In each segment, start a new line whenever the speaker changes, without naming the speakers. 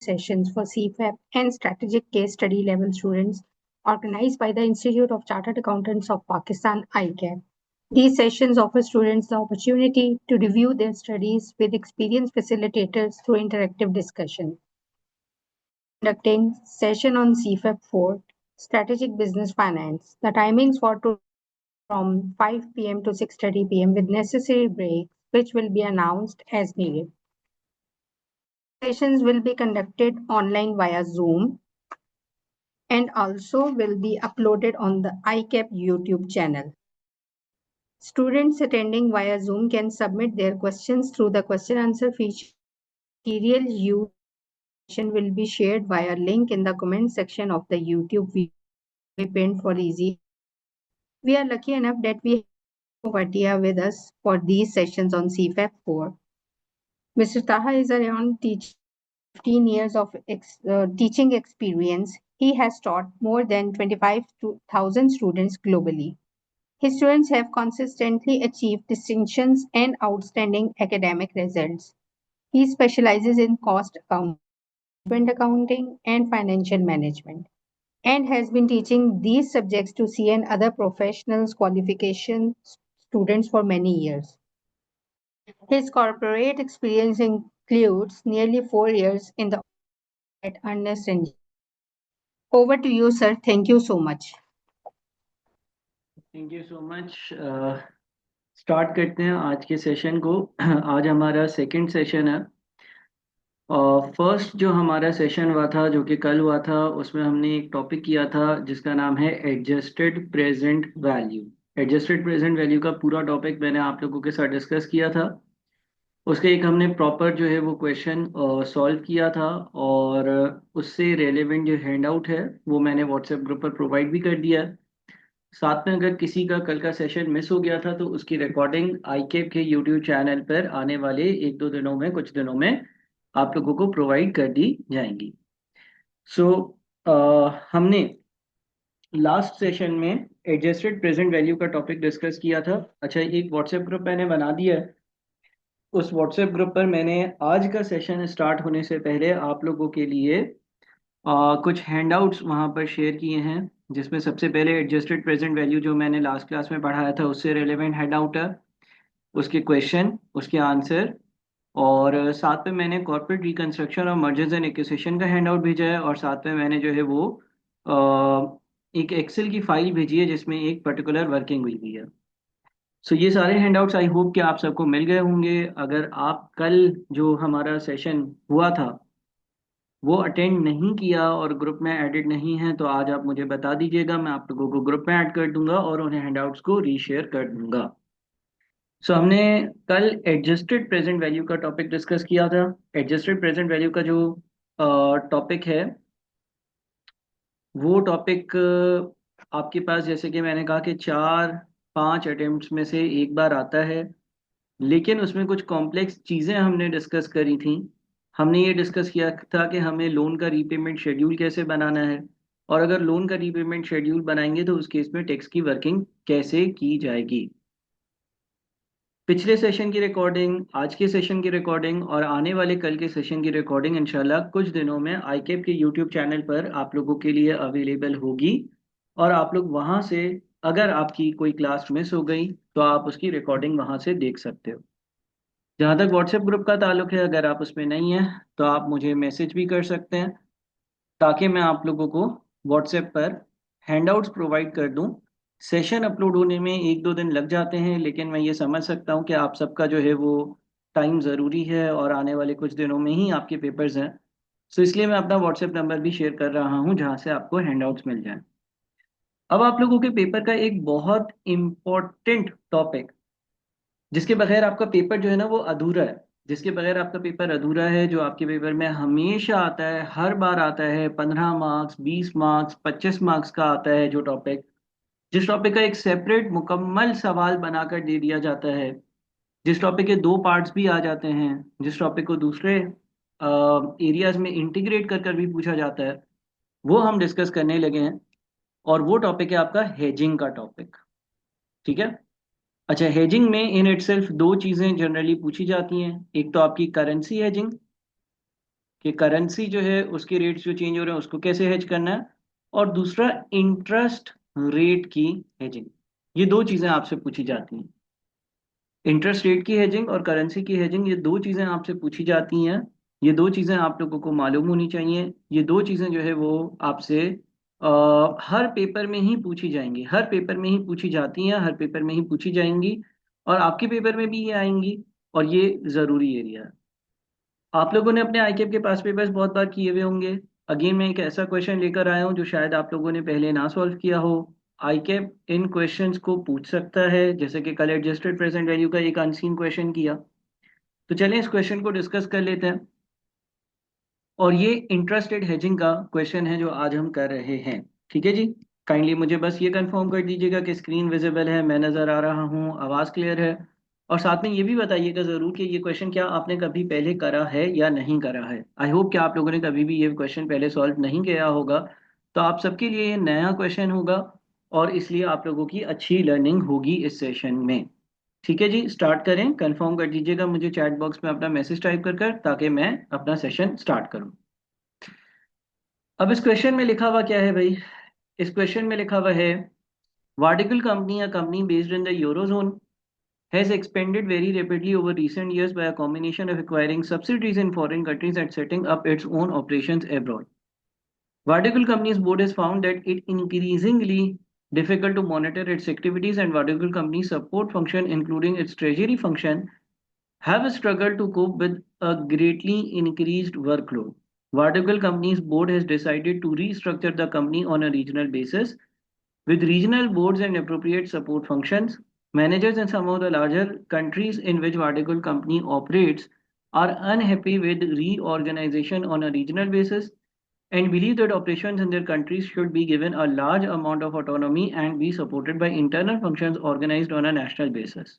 sessions for CFAP and strategic case study level students organized by the Institute of Chartered Accountants of Pakistan, ICAP. These sessions offer students the opportunity to review their studies with experienced facilitators through interactive discussion. Conducting session on CFAP 4, Strategic Business Finance. The timings for from 5 p.m. to 6:30 p.m. with necessary breaks, which will be announced as needed. Sessions will be conducted online via Zoom and also will be uploaded on the ICAP YouTube channel. Students attending via Zoom can submit their questions through the question answer feature. Material used will be shared via link in the comment section of the YouTube video pinned for easy. We are lucky enough that we have Vatia with us for these sessions on CFAP 4. Mr. Taha is around 15 years of teaching experience. He has taught more than 25,000 students globally. His students have consistently achieved distinctions and outstanding academic results. He specializes in cost accounting, and financial management, and has been teaching these subjects to CA and other professionals qualification students for many years. His corporate experience includes nearly 4 years in the at Ernst & Young. Over to you, sir. Thank you so much.
Thank you so much. Start करते हैं आज के session को। आज हमारा second session है। First जो हमारा सेशन हुआ था, जो कि कल हुआ था, उसमें हमने एक टॉपिक किया था जिसका नाम है adjusted present value. Adjusted present value का पूरा टॉपिक मैंने आप लोगों के साथ डिस्कस किया था। उसके एक हमने प्रॉपर जो है वो क्वेश्चन सॉल्व किया था, और उससे रेलेवेंट जो हैंड आउट है वो मैंने व्हाट्सएप ग्रुप पर प्रोवाइड भी कर दिया है। साथ में अगर किसी का कल का सेशन मिस हो गया था तो उसकी रिकॉर्डिंग आईकेप के यूट्यूब चैनल पर आने वाले एक दो दिनों में, कुछ दिनों में आप लोगों को प्रोवाइड कर दी जाएंगी। सो हमने लास्ट सेशन में एडजस्टेड प्रेजेंट वैल्यू का टॉपिक डिस्कस किया था। अच्छा, एक व्हाट्सएप ग्रुप मैंने बना दिया है। उस व्हाट्सएप ग्रुप पर मैंने आज का सेशन स्टार्ट होने से पहले आप लोगों के लिए कुछ हैंडआउट्स वहाँ पर शेयर किए हैं, जिसमें सबसे पहले एडजस्टेड प्रेजेंट वैल्यू जो मैंने लास्ट क्लास में पढ़ाया था उससे रिलेवेंट हैंडआउट है, उसके क्वेश्चन, उसके आंसर, और साथ में मैंने कॉर्पोरेट रिकंस्ट्रक्शन और मर्जर्स एंड एक्विजिशन का हैंडआउट भेजा है, और साथ में मैंने जो है वो एक एक्सेल की फाइल भेजी है जिसमें एक पर्टिकुलर वर्किंग हुई हुई है। सो ये सारे हैंडआउट्स आई होप कि आप सबको मिल गए होंगे। अगर आप कल जो हमारा सेशन हुआ था वो अटेंड नहीं किया और ग्रुप में एडिड नहीं है तो आज आप मुझे बता दीजिएगा, मैं आप लोगों को ग्रुप में ऐड कर दूंगा और उन्हें हैंडआउट्स को रीशेयर कर दूंगा। सो हमने कल एडजस्टेड प्रेजेंट वैल्यू का टॉपिक डिस्कस किया था। एडजस्टेड प्रेजेंट वैल्यू का जो टॉपिक है वो टॉपिक आपके पास, जैसे कि मैंने कहा कि 4-5 अटेम्प्ट्स में से एक बार आता है, लेकिन उसमें कुछ कॉम्प्लेक्स चीज़ें हमने डिस्कस करी थी। हमने ये डिस्कस किया था कि हमें लोन का रीपेमेंट शेड्यूल कैसे बनाना है, और अगर लोन का रीपेमेंट शेड्यूल बनाएंगे तो उस केस में टैक्स की वर्किंग कैसे की जाएगी। पिछले सेशन की रिकॉर्डिंग, आज के सेशन की रिकॉर्डिंग और आने वाले कल के सेशन की रिकॉर्डिंग इंशाल्लाह कुछ दिनों में आईकेप के यूट्यूब चैनल पर आप लोगों के लिए अवेलेबल होगी, और आप लोग वहां से, अगर आपकी कोई क्लास मिस हो गई तो आप उसकी रिकॉर्डिंग वहां से देख सकते हो। जहाँ तक व्हाट्सएप ग्रुप का ताल्लुक है, अगर आप उसमें नहीं हैं तो आप मुझे मैसेज भी कर सकते हैं ताकि मैं आप लोगों को व्हाट्सएप पर हैंडआउट्स प्रोवाइड कर दूं। सेशन अपलोड होने में एक दो दिन लग जाते हैं, लेकिन मैं ये समझ सकता हूँ कि आप सबका जो है वो टाइम ज़रूरी है और आने वाले कुछ दिनों में ही आपके पेपर्स हैं। सो इसलिए मैं अपना व्हाट्सएप नंबर भी शेयर कर रहा हूँ जहाँ से आपको हैंडआउट्स मिल जाएं। अब आप लोगों के पेपर का एक बहुत इम्पोर्टेंट टॉपिक, जिसके बगैर आपका पेपर जो है ना वो अधूरा है, जिसके बगैर आपका पेपर अधूरा है, जो आपके पेपर में हमेशा आता है, हर बार आता है, 15 मार्क्स, 20 मार्क्स, 25 मार्क्स का आता है, जो टॉपिक, जिस टॉपिक का एक सेपरेट मुकम्मल सवाल बनाकर दे दिया जाता है, जिस टॉपिक के दो पार्ट्स भी आ जाते हैं, जिस टॉपिक को दूसरे एरियाज में इंटीग्रेट कर कर भी पूछा जाता है, वो हम डिस्कस करने लगे हैं। और वो टॉपिक है आपका हेजिंग का टॉपिक। ठीक है। अच्छा, हेजिंग में इन इटसेल्फ दो चीज़ें जनरली पूछी जाती हैं। एक तो आपकी करेंसी हेजिंग, कि करेंसी जो है उसके रेट्स जो चेंज हो रहे हैं उसको कैसे हेज करना है, और दूसरा इंटरेस्ट रेट की हेजिंग। ये दो चीजें आपसे पूछी जाती हैं। इंटरेस्ट रेट की हेजिंग और करेंसी की हेजिंग, ये दो चीजें आपसे पूछी जाती हैं। ये दो चीजें आप लोगों को मालूम होनी चाहिए। ये दो चीजें जो है वो आपसे हर पेपर में ही पूछी जाएंगी, हर पेपर में ही पूछी जाती हैं, हर पेपर में ही पूछी जाएंगी, और आपके पेपर में भी ये आएंगी। और ये जरूरी एरिया है। आप लोगों ने अपने आईकेप के पास पेपर्स बहुत बार किए हुए होंगे। अगेन मैं एक ऐसा क्वेश्चन लेकर आया हूँ जो शायद आप लोगों ने पहले ना सॉल्व किया हो। आईकेप इन क्वेश्चंस को पूछ सकता है, जैसे कि कल एडजस्टेड प्रेजेंट वैल्यू का एक अनसीन क्वेश्चन किया। तो चलें इस क्वेश्चन को डिस्कस कर लेते हैं। और ये इंटरेस्ट रेट हेजिंग का क्वेश्चन है जो आज हम कर रहे हैं। ठीक है जी। काइंडली मुझे बस ये कंफर्म कर दीजिएगा कि स्क्रीन विजिबल है, मैं नज़र आ रहा हूँ, आवाज़ क्लियर है। और साथ में ये भी बताइएगा ज़रूर कि ये क्वेश्चन क्या आपने कभी पहले करा है या नहीं करा है। आई होप कि आप लोगों ने कभी भी ये क्वेश्चन पहले सॉल्व नहीं किया होगा। तो आप सबके लिए ये नया क्वेश्चन होगा, और इसलिए आप लोगों की अच्छी लर्निंग होगी इस सेशन में। ठीक है जी, स्टार्ट करें। कंफर्म कर दीजिएगा मुझे चैट बॉक्स में अपना मैसेज टाइप कर ताकि मैं अपना सेशन स्टार्ट करूं। अब इस क्वेश्चन में लिखा हुआ क्या है भाई? इस क्वेश्चन में लिखा हुआ है, Vartical company, a company based in the Eurozone, has expanded very rapidly over recent years by a combination of acquiring subsidiaries in foreign countries and setting up its own operations abroad. Vertical Companies Board has found that it increasingly difficult to monitor its activities, and Vertical Companies support function, including its treasury function, have struggled to cope with a greatly increased workload. Vertical Companies Board has decided to restructure the company on a regional basis, with regional boards and appropriate support functions. Managers in some of the larger countries in which Vertical Company operates are unhappy with reorganization on a regional basis and believe that operations in their countries should be given a large amount of autonomy and be supported by internal functions organized on a national basis.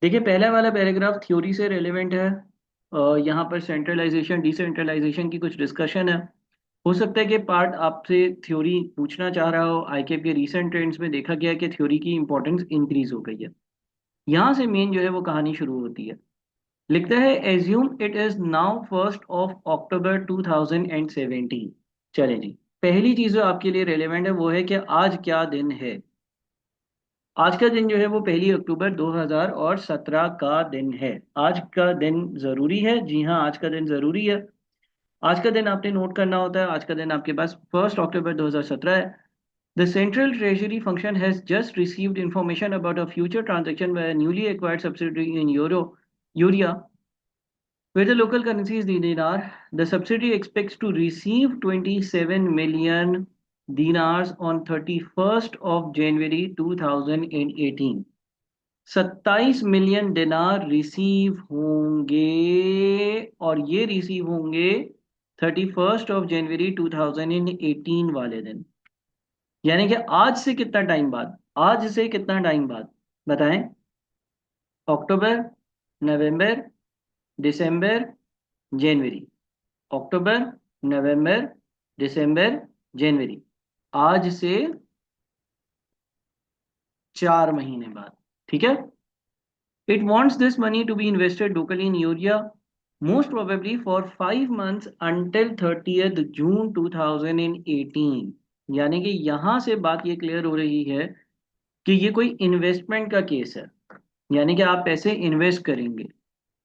देखिए, पहला वाला paragraph theory से relevant है। यहाँ पर centralisation decentralisation की कुछ discussion है। हो सकता है कि पार्ट आपसे थ्योरी पूछना चाह रहा हो। आईकेप के रीसेंट ट्रेंड्स में देखा गया है कि थ्योरी की इंपॉर्टेंस इंक्रीज हो गई है। यहाँ से मेन जो है वो कहानी शुरू होती है। लिखता है, एज्यूम इट इज नाउ 1 अक्टूबर 2017। चलें जी, पहली चीज जो आपके लिए रेलेवेंट है वो है कि आज क्या दिन है। आज का दिन जो है वो 1 अक्टूबर 2017 का दिन है। आज का दिन जरूरी है, जी हाँ, आज का दिन जरूरी है। आज का दिन आपने नोट करना होता है। आज का दिन आपके पास 1 अक्टूबर 2017 है। The Central Treasury Function has just received information about a future transaction by a newly acquired subsidiary in Urea, where the local currency is the dinar. The subsidiary expects to receive 27 million dinars on 31st of January 2018। 27 million दिनार receive होंगे, और ये receive होंगे 31 जनवरी 2018 वाले दिन। यानी कि आज से कितना टाइम बाद, आज से कितना टाइम बाद बताएं? अक्टूबर, नवंबर, दिसंबर, जनवरी। अक्टूबर, नवंबर, दिसंबर, जनवरी। आज से 4 महीने बाद। ठीक है। It wants this money to be invested locally in Urea, most probably for 5 months until 30th June 2018। यानी कि यहां से बात ये क्लियर हो रही है कि ये कोई इन्वेस्टमेंट का केस है। यानी कि आप पैसे इन्वेस्ट करेंगे।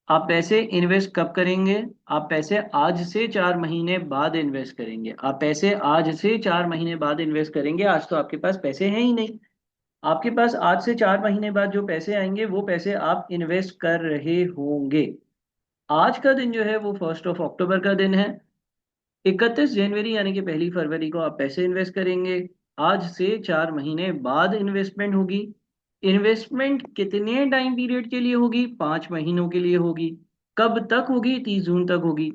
आप पैसे इन्वेस्ट कब करेंगे? आप पैसे आज से 4 महीने बाद इन्वेस्ट करेंगे। आप पैसे आज से 4 महीने बाद इन्वेस्ट करेंगे। आज तो आपके पास पैसे हैं ही नहीं। आपके पास आज से 4 महीने बाद जो पैसे आएंगे वो पैसे आप इन्वेस्ट कर रहे होंगे। आज का दिन जो है वो 1 अक्टूबर का दिन है। 31 जनवरी यानी कि 1 फरवरी को आप पैसे इन्वेस्ट करेंगे। आज से 4 महीने बाद इन्वेस्टमेंट होगी। इन्वेस्टमेंट कितने टाइम पीरियड के लिए होगी? 5 महीनों के लिए होगी। कब तक होगी? 30 जून तक होगी।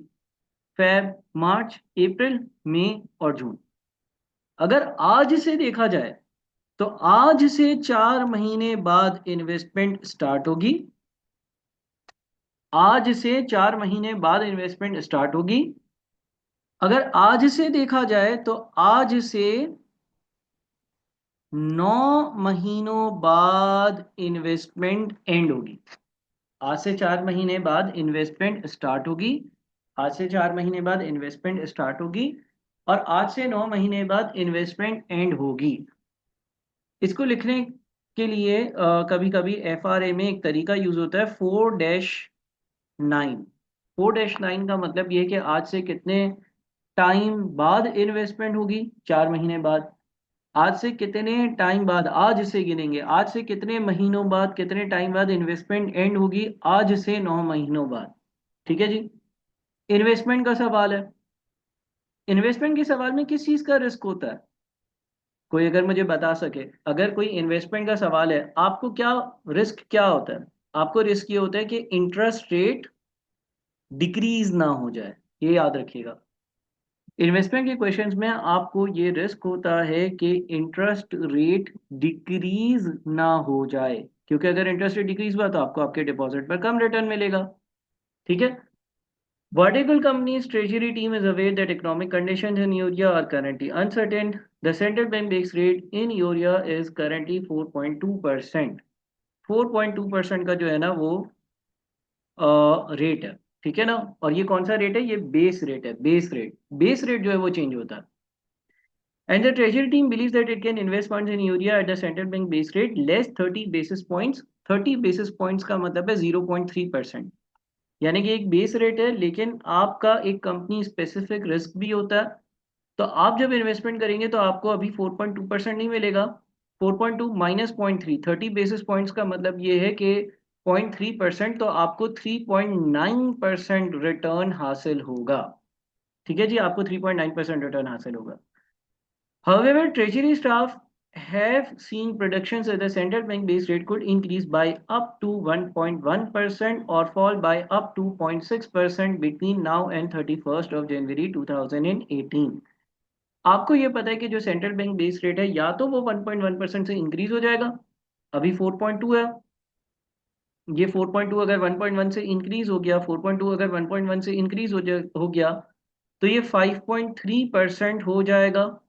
फेब, मार्च, अप्रैल, मई और जून। अगर आज से देखा जाए तो आज से 4 महीने बाद इन्वेस्टमेंट स्टार्ट होगी। आज से 4 महीने बाद इन्वेस्टमेंट स्टार्ट होगी। अगर आज से देखा जाए तो आज से 9 महीनों बाद इन्वेस्टमेंट एंड होगी। आज से 4 महीने बाद इन्वेस्टमेंट स्टार्ट होगी। आज से 4 महीने बाद इन्वेस्टमेंट स्टार्ट होगी और आज से 9 महीने बाद इन्वेस्टमेंट एंड होगी। इसको लिखने के लिए कभी कभी FRA में एक तरीका यूज होता है 4-9। 4-9 का मतलब ये है कि आज से कितने टाइम बाद इन्वेस्टमेंट होगी, 4 महीने बाद। आज से कितने टाइम बाद, आज से गिनेंगे, आज से कितने महीनों बाद, कितने टाइम बाद इन्वेस्टमेंट एंड होगी, आज से 9 महीनों बाद। ठीक है जी। इन्वेस्टमेंट का सवाल है। इन्वेस्टमेंट के सवाल में किस चीज का रिस्क होता है? कोई अगर मुझे बता सके, अगर कोई इन्वेस्टमेंट का सवाल है, आपको क्या रिस्क क्या होता है? आपको रिस्क ये होता है कि इंटरेस्ट रेट डिक्रीज ना हो जाए, ये याद रखिएगा। इन्वेस्टमेंट के क्वेश्चंस में आपको ये रिस्क होता है कि इंटरेस्ट रेट डिक्रीज ना हो जाए, क्योंकि अगर इंटरेस्ट रेट डिक्रीज हुआ तो आपको आपके डिपॉजिट पर कम रिटर्न मिलेगा। ठीक है। Vertical company's treasury team is aware that economic conditions in Urea are currently uncertain. The central bank base rate in Urea is currently 4.2%। 4.2% का जो है ना वो रेट है। ठीक है ना। और ये कौन सा रेट है? ये बेस रेट है। बेस रेट, बेस रेट जो है वो चेंज होता है। And the treasury team believes that it can invest funds in Urea at the central bank base rate less 30 basis points। 30 basis points का मतलब है 0.3%। यानी कि एक बेस रेट है, लेकिन आपका एक कंपनी स्पेसिफिक रिस्क भी होता है। तो आप जब इन्वेस्टमेंट करेंगे तो आपको अभी 4.2% नहीं मिलेगा। 4.2 माइनस 0.3, 30 बेसिस पॉइंट्स का मतलब ये है कि 0.3%, तो आपको 3.9% रिटर्न हासिल होगा। ठीक है जी, आपको 3.9% रिटर्न हासिल होगा। However, Treasury staff have seen predictions that the central bank base rate could increase by up to 1.1% or fall by up to 0.6% between now and 31st of January 2018। आपको ये पता है कि जो सेंट्रल बैंक बेस रेट है या तो वो 1.1% से इंक्रीज हो जाएगा, अभी 4.2 है, ये 4.2 अगर 1.1 से इंक्रीज हो गया, 4.2 अगर 1.1 से इंक्रीज हो गया तो ये 5.3% हो जाएगा,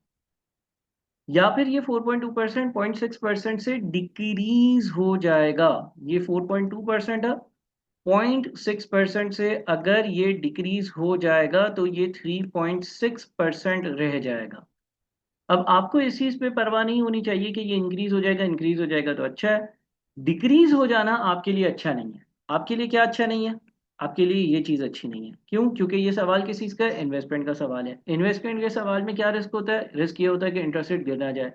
या फिर ये 4.2% 0.6% से डिक्रीज हो जाएगा। ये 4.2% है, 0.6% से अगर ये डिक्रीज हो जाएगा तो ये 3.6% रह जाएगा। अब आपको इस चीज पे परवाह नहीं होनी चाहिए कि ये इंक्रीज हो जाएगा, इंक्रीज हो जाएगा तो अच्छा है। डिक्रीज हो जाना आपके लिए अच्छा नहीं है। आपके लिए क्या अच्छा नहीं है? आपके लिए ये चीज अच्छी नहीं है। क्यों? क्योंकि ये सवाल किस चीज का है? इन्वेस्टमेंट का सवाल है। इन्वेस्टमेंट के सवाल में क्या रिस्क होता है? रिस्क ये होता है कि इंटरेस्ट रेट गिर ना जाए।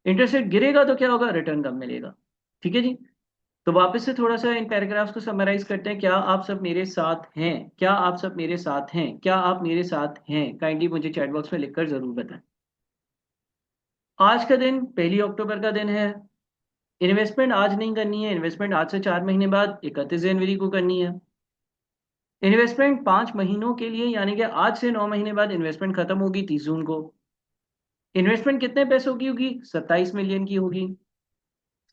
इंटरेस्ट रेट गिरेगा तो क्या होगा? रिटर्न कम मिलेगा। ठीक है जी। तो वापस से थोड़ा सा इन पैराग्राफ्स को समराइज करते हैं। क्या आप सब मेरे साथ हैं? क्या आप सब मेरे साथ हैं? क्या आप मेरे साथ हैं? काइंडली मुझे चैट बॉक्स में लिखकर जरूर बताएं। आज का दिन 1 अक्टूबर का दिन है। इन्वेस्टमेंट आज नहीं करनी है, इन्वेस्टमेंट आज से 4 महीने बाद 31 जनवरी को करनी है। इन्वेस्टमेंट 5 महीनों के लिए, यानी कि आज से 9 महीने बाद इन्वेस्टमेंट खत्म होगी 30 जून को। इन्वेस्टमेंट कितने पैसों की होगी? 27 मिलियन की होगी।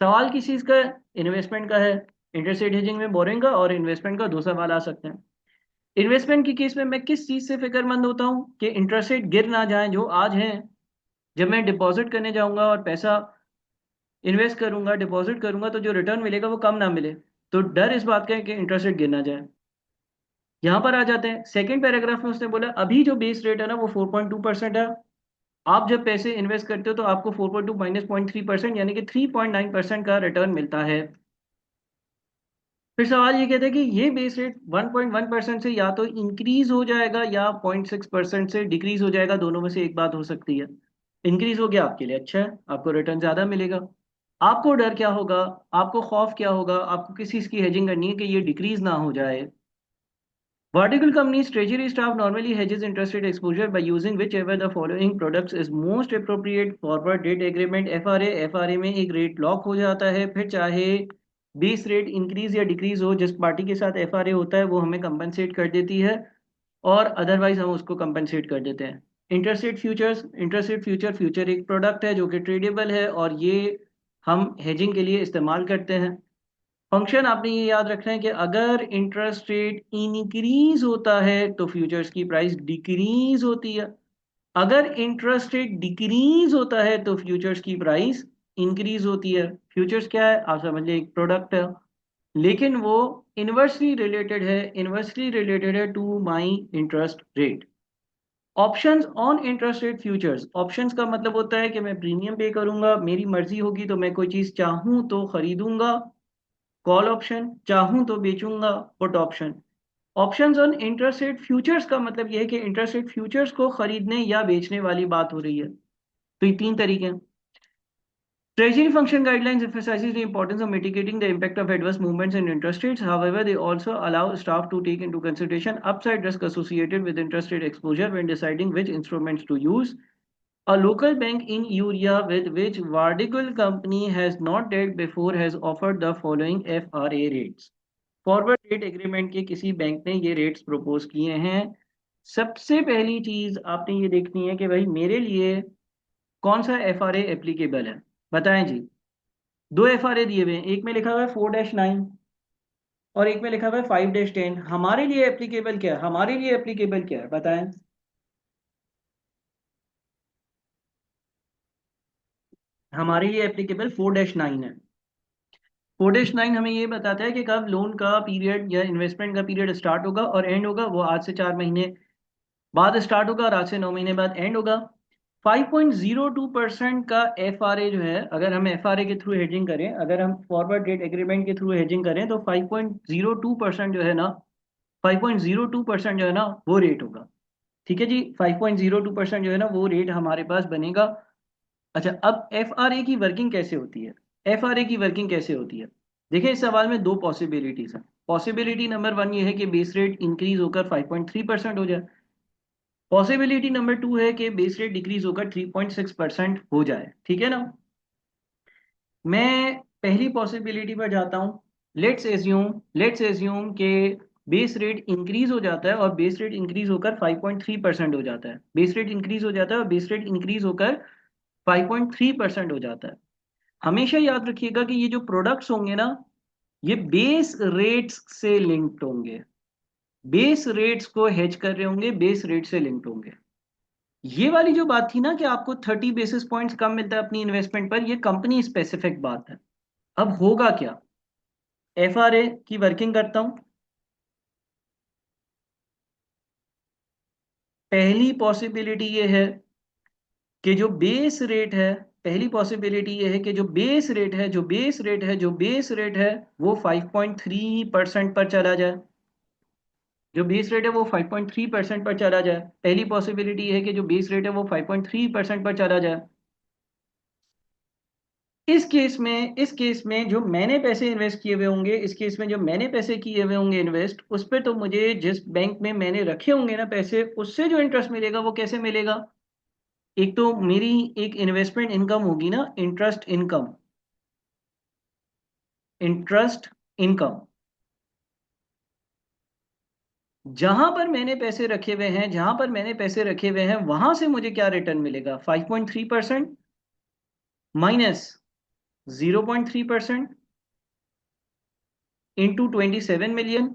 सवाल किस चीज का है? इन्वेस्टमेंट का है। इंटरेस्ट रेट हेजिंग में बोरिंग का और इन्वेस्टमेंट का दो सवाल आ सकते हैं। इन्वेस्टमेंट की केस में मैं किस चीज से फिक्रमंद होता हूँ कि इंटरेस्ट रेट गिर ना जाए जो आज है। जब मैं डिपॉजिट करने जाऊंगा और पैसा इन्वेस्ट करूंगा, डिपॉजिट करूंगा, तो जो रिटर्न मिलेगा वो कम ना मिले, तो डर इस बात का है कि इंटरेस्ट रेट गिर ना जाए। यहां पर आ जाते हैं सेकंड पैराग्राफ में। उसने बोला अभी जो बेस रेट है ना वो 4.2% है। आप जब पैसे इन्वेस्ट करते हो तो आपको 4.2 माइनस 0.3% यानी कि 3.9% का रिटर्न मिलता है। फिर सवाल ये कहते हैं कि ये बेस रेट 1.1% से या तो इंक्रीज हो जाएगा या 0.6% से डिक्रीज हो जाएगा, दोनों में से एक बात हो सकती है। इंक्रीज हो गया आपके लिए अच्छा है, आपको रिटर्न ज्यादा मिलेगा। आपको डर क्या होगा? आपको खौफ क्या होगा? आपको किस चीज की हेजिंग करनी है कि ये डिक्रीज ना हो जाए? Vertical companies treasury staff normally hedges interest rate exposure by using whichever the following products is most appropriate: forward rate agreement FRA। FRA में एक रेट लॉक हो जाता है, फिर चाहे बेस रेट इंक्रीज या डिक्रीज हो, जिस पार्टी के साथ FRA होता है वो हमें कंपनसेट कर देती है और अदरवाइज हम उसको कंपनसेट कर देते हैं। Interest rate futures, interest rate future, future एक प्रोडक्ट है जो कि ट्रेडेबल है और ये हम हेजिंग के लिए इस्तेमाल करते हैं। फंक्शन आपने ये याद रखना है कि अगर इंटरेस्ट रेट इंक्रीज होता है तो फ्यूचर्स की प्राइस डिक्रीज होती है, अगर इंटरेस्ट रेट डिक्रीज होता है तो फ्यूचर्स की प्राइस इंक्रीज होती है। फ्यूचर्स क्या है? आप समझ लीजिए एक प्रोडक्ट है, लेकिन वो इन्वर्सली रिलेटेड है to my interest rate. Options on interest rate futures, options का मतलब होता है कि मैं प्रीमियम पे करूंगा, मेरी मर्जी होगी तो मैं कोई चीज चाहूं तो खरीदूंगा, कॉल ऑप्शन, चाहूं तो बेचूंगा, put option. Options on interest rate futures का मतलब यह है कि इंटरेस्ट रेट फ्यूचर्स को खरीदने या बेचने वाली बात हो रही है। तो ये तीन तरीके हैं। Treasury function guidelines emphasizes the importance of mitigating the impact of adverse movements in interest rates. However, they also allow staff to take into consideration upside risk associated with interest rate exposure when deciding which instruments to use. A local bank in Urea with which Vardigal company has not dealt before has offered the following FRA rates. Forward rate agreement के किसी bank ने ये rates propose किए हैं। सबसे पहली चीज आपने ये देखनी है कि भाई मेरे लिए कौन सा एफआरए एप्लीकेबल है। बताएं जी। दो एफआरए दिए हुए हैं, एक में लिखा हुआ है 4-9 और एक में लिखा हुआ है 5-10। हमारे लिए एप्लीकेबल क्या है, हमारे लिए एप्लीकेबल क्या है बताएं। हमारे लिए एप्लीकेबल 4-9 है। 4-9 हमें ये बताता है कि कब लोन का पीरियड या इन्वेस्टमेंट का पीरियड स्टार्ट होगा और एंड होगा। वो आज से 4 महीने बाद स्टार्ट होगा और आज से 9 महीने बाद एंड होगा। 5.02% का एफआरए जो है, अगर हम एफआरए के थ्रू हेजिंग करें, अगर हम फॉरवर्ड रेट एग्रीमेंट के थ्रू हेजिंग करें तो 5.02% जो है ना, 5.02% जो है ना वो रेट होगा। ठीक है जी, 5.02% जो है ना वो रेट हमारे पास बनेगा। अच्छा, अब एफ आर ए की वर्किंग कैसे होती है। एफ आर ए की वर्किंग कैसे होती है, देखिए इस सवाल में दो पॉसिबिलिटीज हैं। पॉसिबिलिटी नंबर वन ये है कि बेस रेट इंक्रीज होकर 5.3% हो जाए। पॉसिबिलिटी नंबर टू है कि बेस रेट डिक्रीज होकर 3.6% हो जाए। ठीक है ना। मैं पहली पॉसिबिलिटी पर जाता हूँ। लेट्स एज्यूम कि बेस रेट इंक्रीज हो जाता है और बेस रेट इंक्रीज होकर 5.3% हो जाता है। बेस रेट इंक्रीज हो जाता है और बेस रेट इंक्रीज होकर 5.3% हो जाता है। हमेशा याद रखिएगा कि ये जो प्रोडक्ट्स होंगे ना, ये बेस रेट्स से लिंक्ड होंगे। बेस रेट्स को हेज कर रहे होंगे, बेस रेट से लिंक्ड होंगे। ये वाली जो बात थी ना कि आपको 30 बेसिस पॉइंट्स कम मिलता है अपनी इन्वेस्टमेंट पर, ये कंपनी स्पेसिफिक बात है। अब होगा क्या, एफआरए की वर्किंग करता हूं। पहली पॉसिबिलिटी ये है कि जो बेस रेट है, पहली पॉसिबिलिटी ये है कि जो बेस रेट है, जो बेस रेट है वो 5.3% पर चला जाए। जो बेस रेट है वो 5.3% पर चला जाए। पहली पॉसिबिलिटी ये है कि जो बेस रेट है वो 5.3% पर चला जाए। इस केस में जो मैंने पैसे इन्वेस्ट किए हुए होंगे, इस केस में जो मैंने पैसे किए हुए होंगे इन्वेस्ट, उस पर तो मुझे जिस बैंक में मैंने रखे होंगे ना पैसे, उससे जो इंटरेस्ट मिलेगा वो कैसे मिलेगा। एक तो मेरी एक इन्वेस्टमेंट इनकम होगी ना, इंटरेस्ट इनकम, इंटरेस्ट इनकम। जहां पर मैंने पैसे रखे हुए हैं, जहां पर मैंने पैसे रखे हुए हैं वहां से मुझे क्या रिटर्न मिलेगा, 5.3% माइनस 0.3% इंटू 27 मिलियन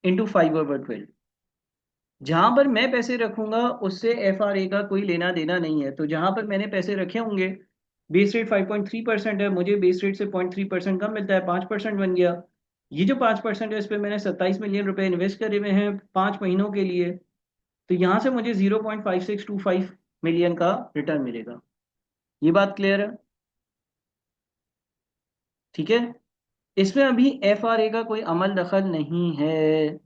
इंटू 5/12। जहां पर मैं पैसे रखूंगा उससे एफआरए का कोई लेना देना नहीं है। तो जहां पर मैंने पैसे रखे होंगे, बेस रेट 5.3% है, मुझे बेस रेट से 0.3% कम मिलता है, 5% बन गया। ये जो 5% है इस पर मैंने 27 मिलियन रुपए इन्वेस्ट करे हुए हैं 5 महीनों के लिए। तो यहाँ से मुझे 0.5625 मिलियन का रिटर्न मिलेगा। ये बात क्लियर है। ठीक है, इसमें अभी एफआरए का कोई अमल दखल नहीं है।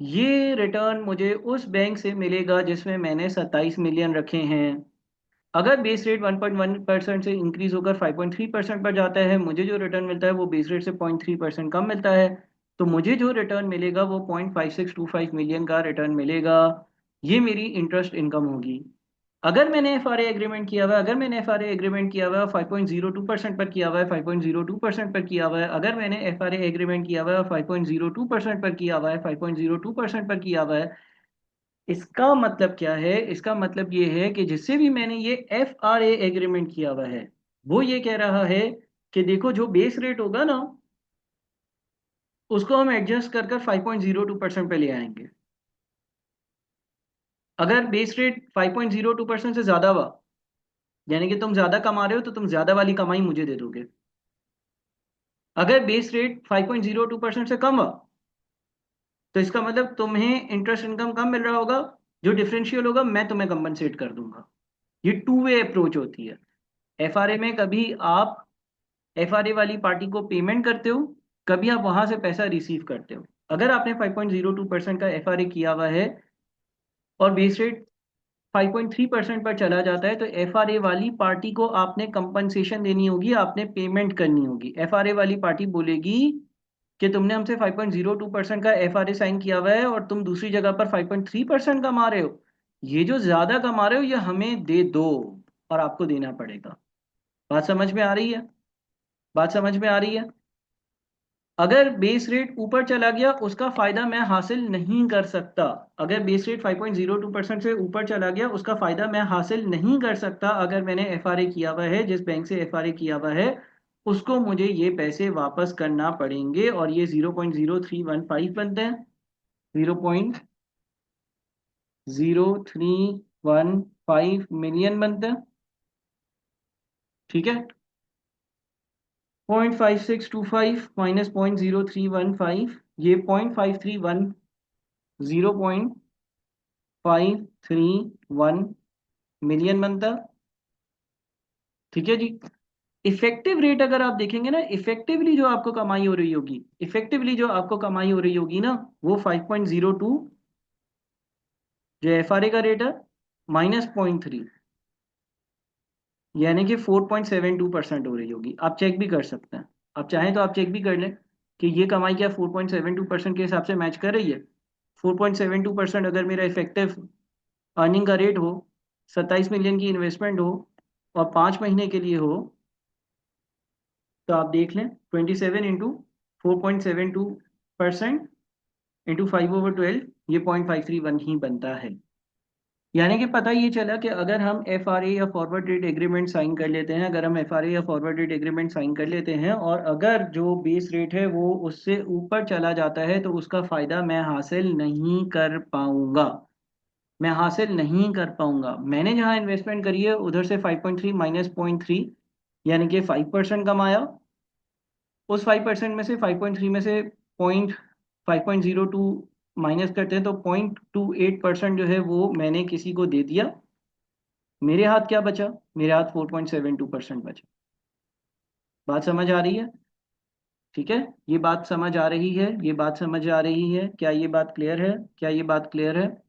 ये रिटर्न मुझे उस बैंक से मिलेगा जिसमें मैंने 27 मिलियन रखे हैं। अगर बेस रेट 1.1% से इंक्रीज होकर 5.3% पर जाता है, मुझे जो रिटर्न मिलता है वो बेस रेट से 0.3% कम मिलता है। तो मुझे जो रिटर्न मिलेगा वो 0.5625 मिलियन का रिटर्न मिलेगा। ये मेरी इंटरेस्ट इनकम होगी। अगर मैंने एफआरए एग्रीमेंट किया हुआ है, अगर मैंने एफआरए एग्रीमेंट किया हुआ है 5.02% पर किया हुआ है, 5.02% पर किया हुआ है, अगर मैंने एफआरए एग्रीमेंट किया हुआ है 5.02% पर किया हुआ है, 5.02% पर किया हुआ है, इसका मतलब क्या है, इसका मतलब ये है कि जिससे भी मैंने ये एफ आर ए एग्रीमेंट किया हुआ है वो ये कह रहा है कि देखो जो बेस रेट होगा ना उसको हम एडजस्ट कर कर 5.02% पे ले आएंगे। अगर बेस रेट 5.02% से ज्यादा हुआ, यानी कि तुम ज्यादा कमा रहे हो, तो तुम ज्यादा वाली कमाई मुझे दे दोगे। अगर बेस रेट 5.02% से कम हो तो इसका मतलब तुम्हें इंटरेस्ट इनकम कम मिल रहा होगा, जो डिफरेंशियल होगा मैं तुम्हें कंपनसेट कर दूंगा। ये टू वे अप्रोच होती है। एफआरए में कभी आप एफआरए वाली पार्टी को पेमेंट करते हो, कभी आप वहां से पैसा रिसीव करते हो। अगर आपने 5.02% का एफआरए किया हुआ है और बेस रेट 5.3% पर चला जाता है, तो एफआरए वाली पार्टी को आपने कंपनसेशन देनी होगी, आपने पेमेंट करनी होगी। एफआरए वाली पार्टी बोलेगी कि तुमने हमसे 5.02% का एफआरए साइन किया हुआ है और तुम दूसरी जगह पर 5.3% कमा रहे हो, ये जो ज्यादा कमा रहे हो ये हमें दे दो, और आपको देना पड़ेगा। बात समझ में आ रही है? बात समझ में आ रही है? अगर बेस रेट ऊपर चला गया उसका फायदा मैं हासिल नहीं कर सकता। अगर बेस रेट 5.02% से ऊपर चला गया उसका फायदा मैं हासिल नहीं कर सकता। अगर मैंने एफआरए किया हुआ है, जिस बैंक से एफआरए किया हुआ है उसको मुझे ये पैसे वापस करना पड़ेंगे, और ये 0.0315 बनते हैं। 0.0315 मिलियन बनते हैं। ठीक है, 0.5625 माइनस 0.0315, ये 0.531, 0.531 मिलियन बनता। ठीक है जी। इफेक्टिव रेट अगर आप देखेंगे ना, इफेक्टिवली जो आपको कमाई हो रही होगी, इफेक्टिवली जो आपको कमाई हो रही होगी ना, वो 5.02 जो एफआरए का रेट है माइनस 0.3, यानी कि 4.72% हो रही होगी। आप चेक भी कर सकते हैं, आप चाहें तो आप चेक भी कर लें कि ये कमाई क्या 4.72% के हिसाब से मैच कर रही है। 4.72% अगर मेरा इफेक्टिव अर्निंग का रेट हो, 27 मिलियन की इन्वेस्टमेंट हो और 5 महीने के लिए हो, तो आप देख लें 27 इंटू 4.72% इंटू 5/12, ये 0.531 ही बनता है। यानी कि पता ये चला कि अगर हम एफआरए या फॉरवर्ड रेट एग्रीमेंट साइन कर लेते हैं, अगर हम एफआरए या फॉरवर्ड रेट एग्रीमेंट साइन कर लेते हैं और अगर जो बेस रेट है वो उससे ऊपर चला जाता है, तो उसका फायदा मैं हासिल नहीं कर पाऊंगा। मैं हासिल नहीं कर पाऊंगा। मैंने जहां इन्वेस्टमेंट करी है उधर से 5.3 माइनस 0.3, यानी कि 5% कमाया। उस 5% में से 5.3 में से पॉइंट 5.02 माइनस करते हैं तो 0.28% जो है वो मैंने किसी को दे दिया। मेरे हाथ क्या बचा? मेरे हाथ 4.72% बचा। बात समझ आ रही है? ठीक है, ये बात समझ आ रही है? ये बात समझ आ रही है? क्या ये बात क्लियर है? क्या ये बात क्लियर है?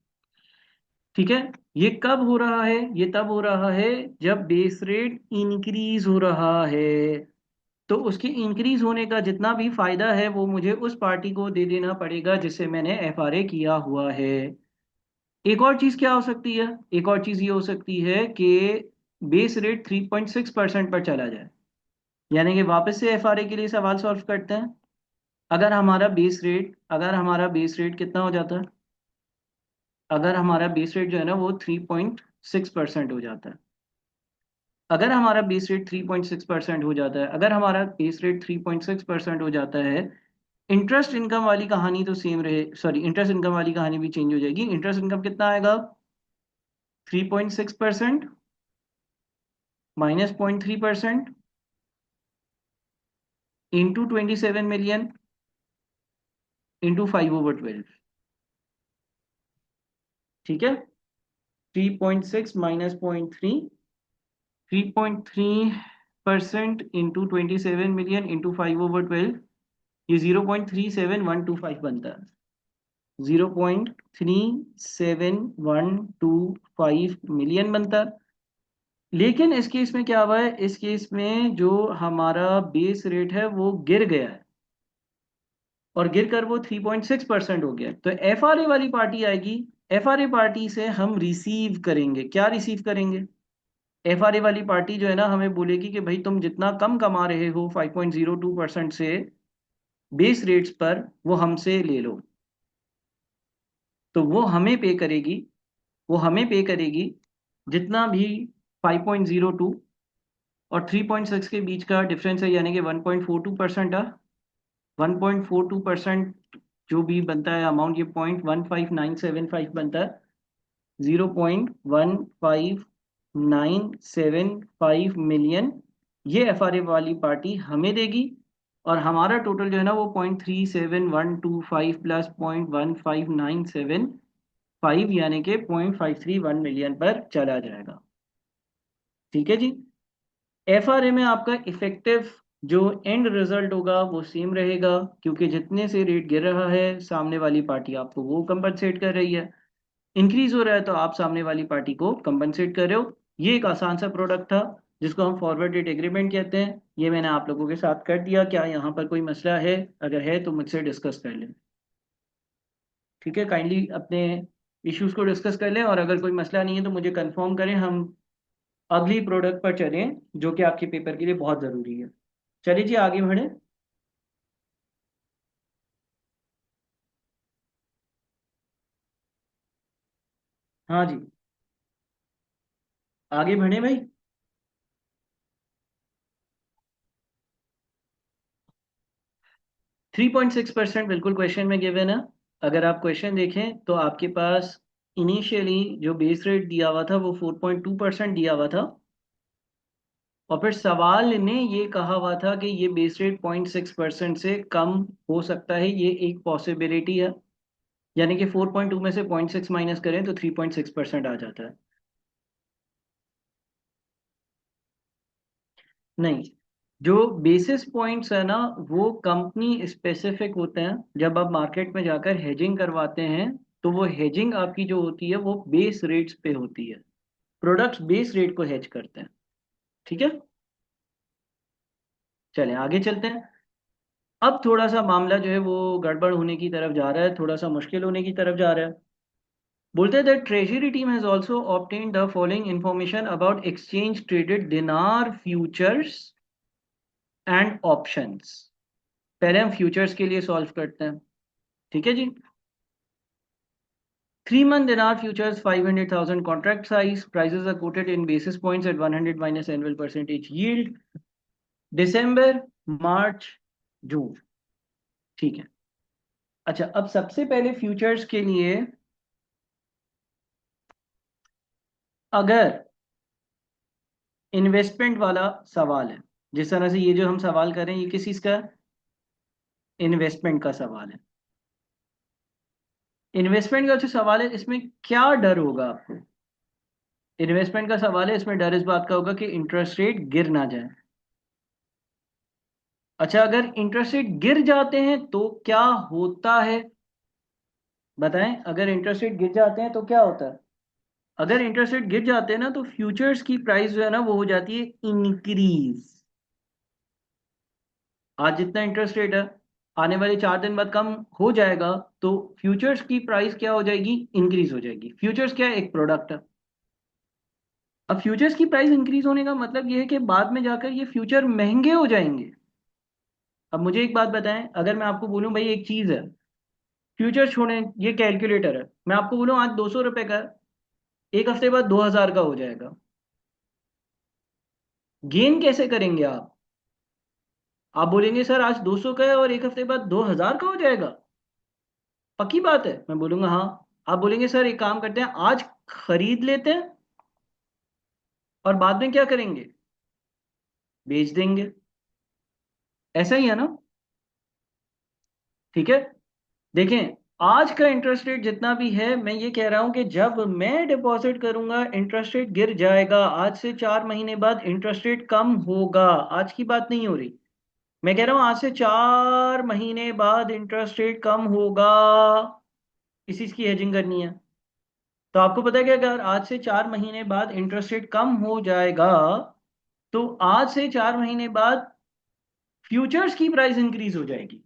ठीक है। ये कब हो रहा है? ये तब हो रहा है जब बेस रेट इंक्रीज हो रहा है। तो उसके इंक्रीज होने का जितना भी फायदा है वो मुझे उस पार्टी को दे देना पड़ेगा जिससे मैंने एफआरए किया हुआ है। एक और चीज क्या हो सकती है? एक और चीज ये हो सकती है कि बेस रेट 3.6% पर चला जाए। यानी कि वापस से एफआरए के लिए सवाल सॉल्व करते हैं। अगर हमारा बेस रेट कितना हो जाता है? अगर हमारा बेस रेट जो है ना वो 3.6% हो जाता है। अगर हमारा बेस रेट 3.6% हो जाता है, अगर हमारा बेस रेट 3.6% हो जाता है, इंटरेस्ट इनकम वाली कहानी तो सेम रहे, सॉरी इंटरेस्ट इनकम वाली कहानी भी चेंज हो जाएगी। इंटरेस्ट इनकम कितना आएगा? 3.6% माइनस 0.3% इंटू 27 मिलियन इंटू 5/12। ठीक है, 3.6 माइनस 0.3, 3.3% इंटू 27 मिलियन इंटू 5/12, ये 0.37125 बनता है। 0.37125 मिलियन बनता है। लेकिन इस केस में क्या हुआ है? इस केस में जो हमारा बेस रेट है वो गिर गया है, और गिर कर वो 3.6% हो गया। तो एफआरए वाली पार्टी आएगी, एफआरए पार्टी से हम रिसीव करेंगे। क्या रिसीव करेंगे? एफआरए वाली पार्टी जो है ना हमें बोलेगी कि भाई तुम जितना कम कमा रहे हो 5.02% से बेस रेट्स पर, वो हमसे ले लो। तो वो हमें पे करेगी, वो हमें पे करेगी जितना भी 5.02 और 3.6 के बीच का डिफरेंस है, यानी कि 1.42% है। 1.42% जो भी बनता है अमाउंट, ये 0.15975 बनता है। 0.15975 मिलियन ये एफआरए वाली पार्टी हमें देगी, और हमारा टोटल जो है ना वो 0.37125 प्लस 0.15975, यानी कि 0.531 मिलियन पर चला जाएगा। ठीक है जी। एफआरए में आपका इफेक्टिव जो एंड रिजल्ट होगा वो सेम रहेगा, क्योंकि जितने से रेट गिर रहा है सामने वाली पार्टी आपको वो कंपनसेट कर रही है, इंक्रीज हो रहा है तो आप सामने वाली पार्टी को कंपनसेट कर रहे हो। ये एक आसान सा प्रोडक्ट था जिसको हम फॉरवर्ड रेट एग्रीमेंट कहते हैं। ये मैंने आप लोगों के साथ कर दिया। क्या यहाँ पर कोई मसला है? अगर है तो मुझसे डिस्कस कर लें। ठीक है, काइंडली अपने इश्यूज को डिस्कस कर लें, और अगर कोई मसला नहीं है तो मुझे कंफर्म करें, हम अगली प्रोडक्ट पर चलें जो कि आपके पेपर के लिए बहुत ज़रूरी है। चलिए जी आगे बढ़े। हाँ जी, आगे बढ़े भाई। 3.6% बिल्कुल क्वेश्चन में गिवन है। अगर आप क्वेश्चन देखें तो आपके पास इनिशियली जो बेस रेट दिया हुआ था वो 4.2% दिया हुआ था, और फिर सवाल ने ये कहा हुआ था कि ये बेस रेट 0.6% से कम हो सकता है, ये एक पॉसिबिलिटी है। यानी कि 4.2 में से 0.6 माइनस करें तो 3.6% आ जाता है। नहीं, जो बेसिस पॉइंट्स है ना वो कंपनी स्पेसिफिक होते हैं। जब आप मार्केट में जाकर हेजिंग करवाते हैं तो वो हेजिंग आपकी जो होती है वो बेस रेट्स पे होती है। प्रोडक्ट्स बेस रेट को हेज करते हैं। ठीक है, चलें आगे चलते हैं। अब थोड़ा सा मामला जो है वो गड़बड़ होने की तरफ जा रहा है, थोड़ा सा मुश्किल होने की तरफ जा रहा है। बोलते हैं that treasury team has also obtained the following information about exchange traded दिनार फ्यूचर्स एंड ऑप्शंस। पहले हम फ्यूचर्स के लिए सॉल्व करते हैं। ठीक है जी। 3 month dinar futures 500,000 contract size. Prices are quoted in basis points at 100 minus annual percentage yield. दिसंबर, मार्च, जून। ठीक है। अच्छा, अब सबसे पहले फ्यूचर्स के लिए अगर इन्वेस्टमेंट वाला सवाल है, जिस तरह से ये जो हम सवाल कर रहे हैं ये किस चीज का? इन्वेस्टमेंट का सवाल है। इन्वेस्टमेंट का जो सवाल है इसमें क्या डर होगा आपको? इन्वेस्टमेंट का सवाल है, इसमें डर इस बात का होगा कि इंटरेस्ट रेट गिर ना जाए। अच्छा, अगर इंटरेस्ट रेट गिर जाते हैं तो क्या होता है? बताएं, अगर इंटरेस्ट रेट गिर जाते हैं तो क्या होता है? अगर इंटरेस्ट रेट गिर जाते हैं ना तो फ्यूचर्स की प्राइस जो है ना वो हो जाती है इंक्रीज। आज जितना इंटरेस्ट रेट है आने वाले 4 दिन बाद कम हो जाएगा, तो फ्यूचर्स की प्राइस क्या हो जाएगी? इंक्रीज हो जाएगी। फ्यूचर्स क्या है? एक प्रोडक्ट है। अब फ्यूचर्स की प्राइस इंक्रीज होने का मतलब ये है कि बाद में जाकर ये फ्यूचर महंगे हो जाएंगे। अब मुझे एक बात बताएं, अगर मैं आपको बोलूं भाई एक चीज है, फ्यूचर छोड़ें, ये कैलकुलेटर है, मैं आपको बोलूं आज 200 रुपए का है, एक हफ्ते बाद 2000 का हो जाएगा, गेन कैसे करेंगे आप? आप बोलेंगे सर आज 200 का है और एक हफ्ते बाद 2000 का हो जाएगा, पक्की बात है? मैं बोलूंगा हाँ। आप बोलेंगे सर एक काम करते हैं, आज खरीद लेते हैं और बाद में क्या करेंगे? बेच देंगे। ऐसा ही है ना? ठीक है। देखें, आज का इंटरेस्ट रेट जितना भी है, मैं ये कह रहा हूं कि जब मैं डिपॉजिट करूंगा इंटरेस्ट रेट गिर जाएगा। आज से 4 महीने बाद इंटरेस्ट रेट कम होगा। आज की बात नहीं हो रही, मैं कह रहा हूं आज से 4 महीने बाद इंटरेस्ट रेट कम होगा। इसी चीज की हेजिंग करनी है। तो आपको पता है कि अगर आज से 4 महीने बाद इंटरेस्ट रेट कम हो जाएगा तो आज से 4 महीने बाद फ्यूचर्स की प्राइस इंक्रीज हो जाएगी।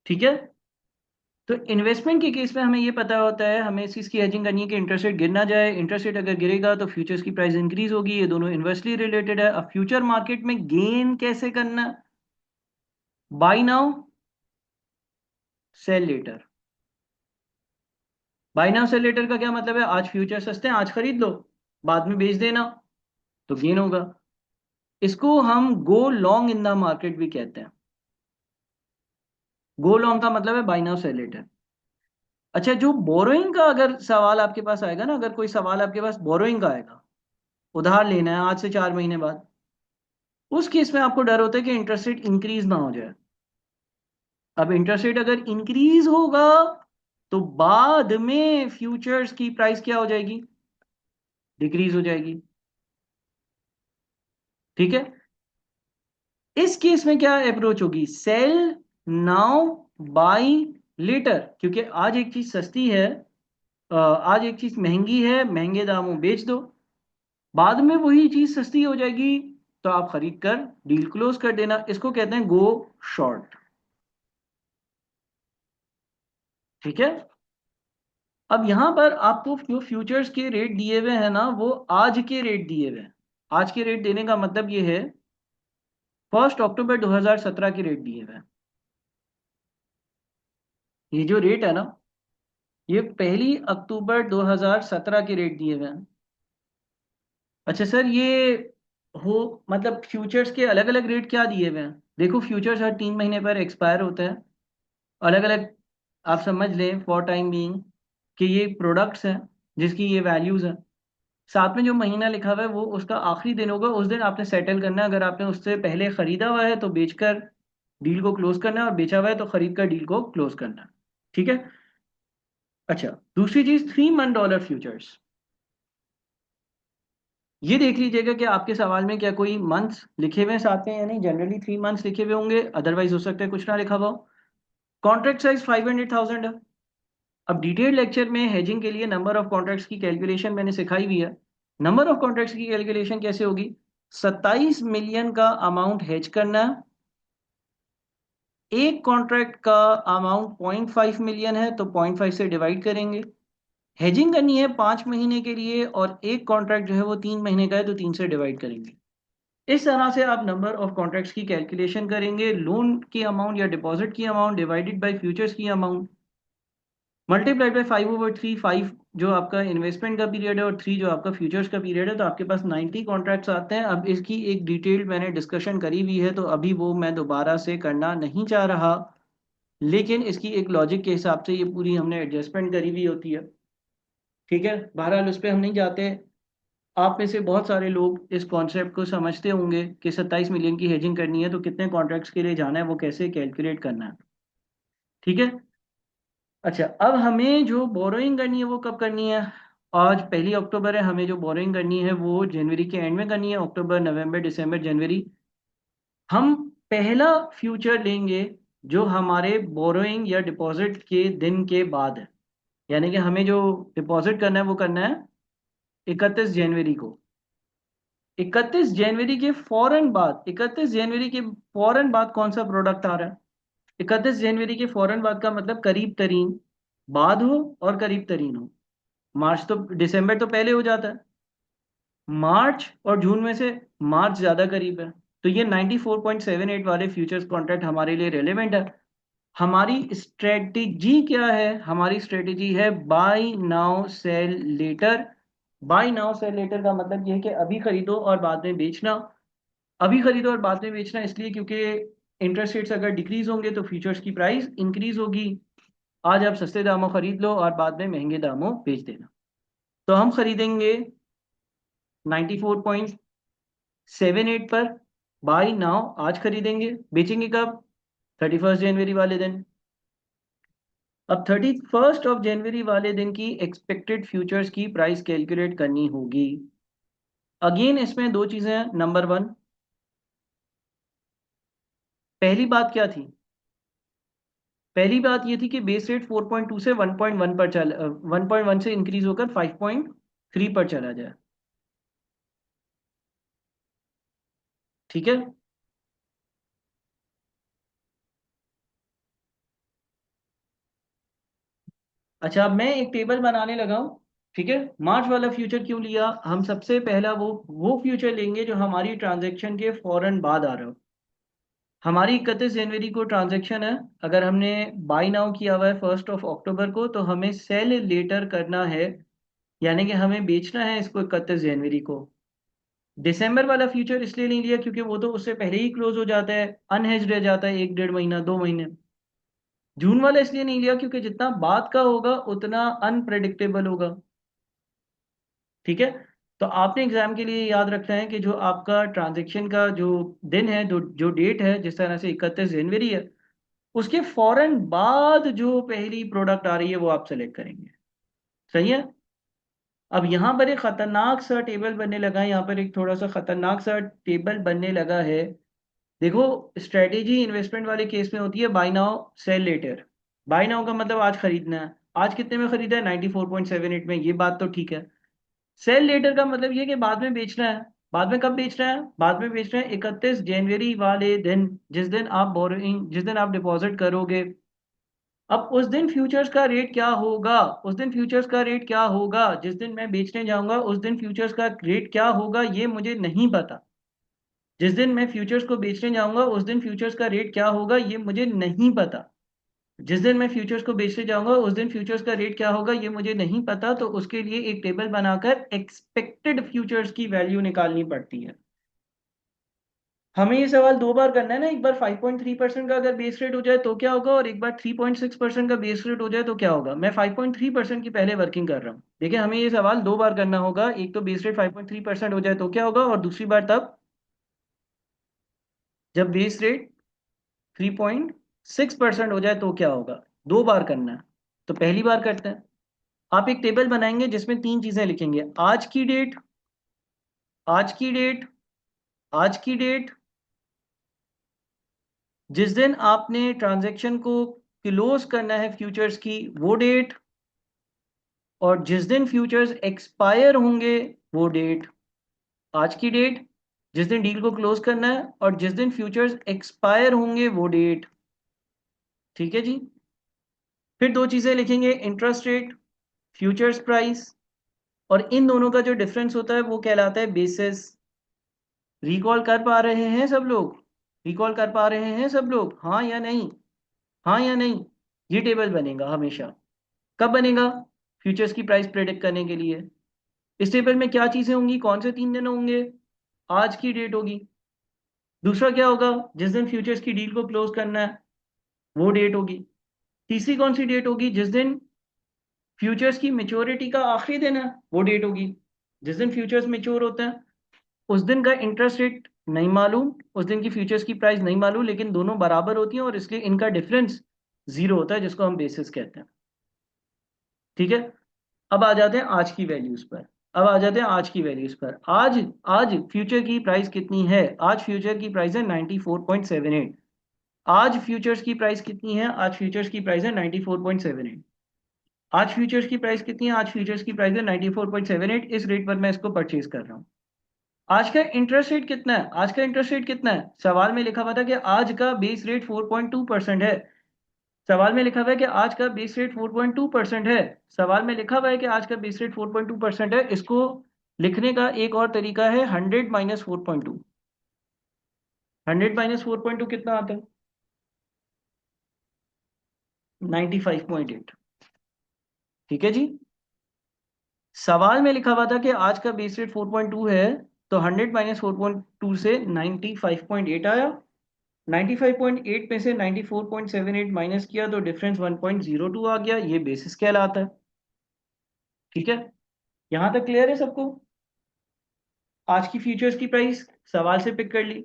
ठीक है। तो इन्वेस्टमेंट के केस में हमें ये पता होता है, हमें इस चीज़ की हेजिंग करनी है कि इंटरेस्ट रेट गिर ना जाए। इंटरेस्ट रेट अगर गिरेगा तो फ्यूचर्स की प्राइस इंक्रीज होगी। ये दोनों इन्वर्सली रिलेटेड है। अब फ्यूचर मार्केट में गेन कैसे करना? Buy now sell later. Buy now sell later का क्या मतलब है? आज फ्यूचर सस्ते हैं, आज खरीद लो, बाद में बेच देना, तो गेन होगा। इसको हम go long in the market भी कहते हैं। गो लॉन्ग का मतलब है बाय नाउ सेल लेटर। अच्छा, जो बोरोइंग का अगर सवाल आपके पास आएगा ना, अगर कोई सवाल आपके पास बोरोइंग का आएगा, उधार लेना है आज से 4 महीने बाद, उस केस में आपको डर होता है कि इंटरेस्ट रेट इंक्रीज ना हो जाए। अब इंटरेस्ट रेट अगर इंक्रीज होगा तो बाद में फ्यूचर्स की प्राइस क्या हो जाएगी, डिक्रीज हो जाएगी। ठीक है, इस केस में क्या अप्रोच होगी, सेल नाउ बाई लेटर, क्योंकि आज एक चीज सस्ती है, आज एक चीज महंगी है, महंगे दामों बेच दो, बाद में वही चीज सस्ती हो जाएगी तो आप खरीद कर डील क्लोज कर देना, इसको कहते हैं गो शॉर्ट। ठीक है, अब यहां पर आपको जो फ्यूचर्स के रेट दिए हुए हैं ना वो आज के रेट दिए हुए हैं। आज के रेट देने का मतलब ये है 1 अक्टूबर 2017 के रेट दिए हुए हैं। ये जो रेट है ना ये 1 अक्टूबर 2017 के रेट दिए हुए हैं। अच्छा सर, ये हो मतलब फ्यूचर्स के अलग अलग रेट क्या दिए हुए हैं, देखो फ्यूचर्स हर 3 महीने पर एक्सपायर होते हैं, अलग अलग। आप समझ लें फॉर टाइम बीइंग कि ये प्रोडक्ट्स हैं जिसकी ये वैल्यूज हैं। साथ में जो महीना लिखा हुआ है वो उसका आखिरी दिन होगा, उस दिन आपने सेटल करना है। अगर आपने उससे पहले खरीदा हुआ है तो बेचकर डील को क्लोज करना है, और बेचा हुआ है तो खरीद कर डील को क्लोज करना है। ठीक है। अच्छा, दूसरी चीज 3 मंथ डॉलर फ्यूचर्स। ये देख लीजिएगा कि आपके सवाल में क्या कोई मंथ्स लिखे हुए हैं साथ में या नहीं। जनरली 3 मंथ्स लिखे हुए होंगे, अदरवाइज हो सकता है कुछ ना लिखा हुआ हो। कॉन्ट्रैक्ट साइज 500,000 है। अब डिटेल्ड लेक्चर में हेजिंग के लिए नंबर ऑफ कॉन्ट्रैक्ट्स की कैलकुलेशन मैंने सिखाई हुई है। नंबर ऑफ कॉन्ट्रैक्ट्स की कैलकुलेशन कैसे होगी, 27 मिलियन का अमाउंट हेज करना है। एक कॉन्ट्रैक्ट का अमाउंट 0.5 मिलियन है तो 0.5 से डिवाइड करेंगे। हेजिंग करनी है 5 महीने के लिए और एक कॉन्ट्रैक्ट जो है वो 3 महीने का है तो 3 से डिवाइड करेंगे। इस तरह से आप नंबर ऑफ कॉन्ट्रैक्ट्स की कैलकुलेशन करेंगे। लोन की अमाउंट या डिपॉजिट की अमाउंट डिवाइडेड बाय फ्यूचर्स की अमाउंट मल्टीप्लाइड बाय 5/3। 5 जो आपका इन्वेस्टमेंट का पीरियड है और 3 जो आपका फ्यूचर्स का पीरियड है, तो आपके पास 90 कॉन्ट्रैक्ट्स आते हैं। अब इसकी एक डिटेल्ड मैंने डिस्कशन करी हुई है तो अभी वो मैं दोबारा से करना नहीं चाह रहा, लेकिन इसकी एक लॉजिक के हिसाब से ये पूरी हमने एडजस्टमेंट करी हुई होती है। ठीक है, बहरहाल उस पर हम नहीं जाते। आप में से बहुत सारे लोग इस कॉन्सेप्ट को समझते होंगे कि 27 मिलियन की हेजिंग करनी है तो कितने कॉन्ट्रैक्ट्स के लिए जाना है, वो कैसे कैलकुलेट करना है। ठीक है। अच्छा, अब हमें जो बोरोइंग करनी है वो कब करनी है। आज 1 अक्टूबर है, हमें जो बोरोइंग करनी है वो जनवरी के एंड में करनी है, अक्टूबर नवंबर दिसंबर जनवरी। हम पहला फ्यूचर लेंगे जो हमारे बोरोइंग या डिपॉजिट के दिन के बाद है। यानी कि हमें जो डिपॉजिट करना है वो करना है 31 जनवरी को। 31 जनवरी के फौरन बाद कौन सा प्रोडक्ट आ रहा है। 31 जनवरी के फौरन बाद का मतलब करीब तरीन बाद हो और करीब तरीन हो। मार्च तो दिसंबर तो पहले हो जाता है, मार्च और जून में से मार्च ज्यादा करीब है, तो ये 94.78 वाले फ्यूचर्स कॉन्ट्रैक्ट हमारे लिए रेलेवेंट है। हमारी स्ट्रेटेजी क्या है, हमारी स्ट्रेटेजी है buy now sell later. Buy now sell later का मतलब ये है कि अभी खरीदो और बाद में बेचना। अभी खरीदो और बाद में बेचना इसलिए क्योंकि इंटरेस्ट रेट्स अगर डिक्रीज होंगे तो फ्यूचर्स की प्राइस इंक्रीज होगी। आज आप सस्ते दामों खरीद लो और बाद में महंगे दामों बेच देना। तो हम खरीदेंगे 94.78 पर बाई नाउ, आज खरीदेंगे। बेचेंगे कब, 31 जनवरी वाले दिन। अब 31 जनवरी वाले दिन की एक्सपेक्टेड फ्यूचर्स की प्राइस कैलकुलेट करनी होगी। अगेन इसमें दो चीजें हैं। नंबर वन, पहली बात क्या थी, पहली बात ये थी कि बेस रेट 4.2 से 1.1 पर 1.1 से इंक्रीज होकर 5.3 पर चला जाए। ठीक है। अच्छा, अब मैं एक टेबल बनाने लगा हूँ। ठीक है, मार्च वाला फ्यूचर क्यों लिया, हम सबसे पहला वो फ्यूचर लेंगे जो हमारी ट्रांजैक्शन के फौरन बाद आ रहा हो। हमारी 31 जनवरी को ट्रांजैक्शन है, अगर हमने बाय नाउ किया हुआ है 1 अक्टूबर को तो हमें सेल लेटर करना है, यानी कि हमें बेचना है इसको 31 जनवरी को। दिसंबर वाला फ्यूचर इसलिए नहीं लिया क्योंकि वो तो उससे पहले ही क्लोज हो जाता है, अनहेज्ड रह जाता है 1 डेढ़ महीना 2 महीने। जून वाला इसलिए नहीं लिया क्योंकि जितना बाद का होगा उतना अनप्रेडिक्टेबल होगा। ठीक है। तो आपने एग्जाम के लिए याद रखना है कि जो आपका ट्रांजैक्शन का जो दिन है, जो डेट है, जिस तरह से 31 जनवरी है, उसके फौरन बाद जो पहली प्रोडक्ट आ रही है वो आप सेलेक्ट करेंगे। सही है। अब यहाँ पर एक खतरनाक सा टेबल बनने लगा है, यहाँ पर एक थोड़ा सा खतरनाक सा टेबल बनने लगा है। देखो, स्ट्रेटेजी इन्वेस्टमेंट वाले केस में होती है buy now sell later. Buy now का मतलब आज खरीदना है। आज कितने में खरीदा है? 94.78 में, ये बात तो ठीक है। सेल लेटर का मतलब ये कि बाद में बेचना है। बाद में कब बेचना है? बाद में बेचना है 31 जनवरी वाले दिन, जिस दिन आप डिपॉजिट करोगे। अब उस दिन फ्यूचर्स का रेट क्या होगा? उस दिन फ्यूचर्स का रेट क्या होगा जिस दिन मैं बेचने जाऊंगा? उस दिन फ्यूचर्स का रेट क्या होगा ये मुझे नहीं पता। जिस दिन मैं फ्यूचर्स को बेचने जाऊंगा उस दिन फ्यूचर्स का रेट क्या होगा ये मुझे नहीं पता। जिस दिन मैं फ्यूचर्स को बेचने जाऊंगा उस दिन फ्यूचर्स का रेट क्या होगा ये मुझे नहीं पता, तो उसके लिए एक टेबल बनाकर एक्सपेक्टेड फ्यूचर्स की वैल्यू निकालनी पड़ती है। हमें ये सवाल दो बार करना है ना, एक बार 5.3% का अगर बेस रेट हो जाए तो क्या होगा, और एक बार 3.6% का बेस रेट हो जाए तो क्या होगा। मैं 5.3% की पहले वर्किंग कर रहा हूँ। देखिए, हमें ये सवाल दो बार करना होगा। एक तो बेस रेट 5.3% हो जाए तो क्या होगा, और दूसरी बार तब जब बेस रेट 3.6% हो जाए तो क्या होगा। दो बार करना है। तो पहली बार करते हैं। आप एक टेबल बनाएंगे जिसमें तीन चीजें लिखेंगे: आज की डेट, आज की डेट, आज की डेट, जिस दिन आपने ट्रांजैक्शन को क्लोज करना है फ्यूचर्स की वो डेट, और जिस दिन फ्यूचर्स एक्सपायर होंगे वो डेट। आज की डेट, जिस दिन डील को क्लोज करना है, और जिस दिन फ्यूचर्स एक्सपायर होंगे वो डेट। ठीक है जी। फिर दो चीजें लिखेंगे: इंटरेस्ट रेट, फ्यूचर्स प्राइस, और इन दोनों का जो डिफरेंस होता है वो कहलाता है बेसिस। रिकॉल कर पा रहे हैं सब लोग? रिकॉल कर पा रहे हैं सब लोग? हाँ या नहीं? हाँ या नहीं? ये टेबल बनेगा हमेशा। कब बनेगा? फ्यूचर्स की प्राइस प्रेडिक्ट करने के लिए। इस टेबल में क्या चीजें होंगी? कौन से तीन दिन होंगे? आज की डेट होगी। दूसरा क्या होगा? जिस दिन फ्यूचर्स की डील को क्लोज करना है वो डेट होगी। तीसरी कौन सी डेट होगी? जिस दिन फ्यूचर्स की मेच्योरिटी का आखिरी दिन है वो डेट होगी। जिस दिन फ्यूचर्स मेच्योर होते हैं उस दिन का इंटरेस्ट रेट नहीं मालूम, उस दिन की फ्यूचर्स की प्राइस नहीं मालूम, लेकिन दोनों बराबर होती हैं और इसलिए इनका डिफरेंस जीरो होता है, जिसको हम बेसिस कहते हैं। ठीक है। अब आ जाते हैं आज की वैल्यूज पर। अब आ जाते हैं आज की वैल्यूज पर। आज आज फ्यूचर की प्राइस कितनी है? आज फ्यूचर की प्राइस है 94.78। आज फ्यूचर्स की प्राइस कितनी है? आज फ्यूचर्स की प्राइस है 94.78। आज फ्यूचर्स की प्राइस कितनी है? आज फ्यूचर्स की प्राइस है 94.78। इस रेट पर मैं इसको परचेज कर रहा हूँ। आज का इंटरेस्ट रेट कितना है? आज का इंटरेस्ट रेट कितना है? सवाल में लिखा हुआ था कि आज का बेस रेट 4.2% है। सवाल में लिखा हुआ है कि आज का बेस रेट 4.2% है। सवाल में लिखा हुआ है कि आज का बेस रेट 4.2% है। इसको लिखने का एक और तरीका है 100 माइनस 4.2। 100 माइनस 4.2 कितना आता है? 95.8। ठीक है जी। सवाल में लिखा हुआ था कि आज का बेस रेट 4.2 है, तो 100 माइनस 4.2 से 95.8 आया। 95.8 में से 94.78 माइनस किया तो डिफरेंस 1.02 आ गया। ये बेसिस कहलाता है। ठीक है। यहां तक क्लियर है सबको? आज की फ्यूचर्स की प्राइस सवाल से पिक कर ली।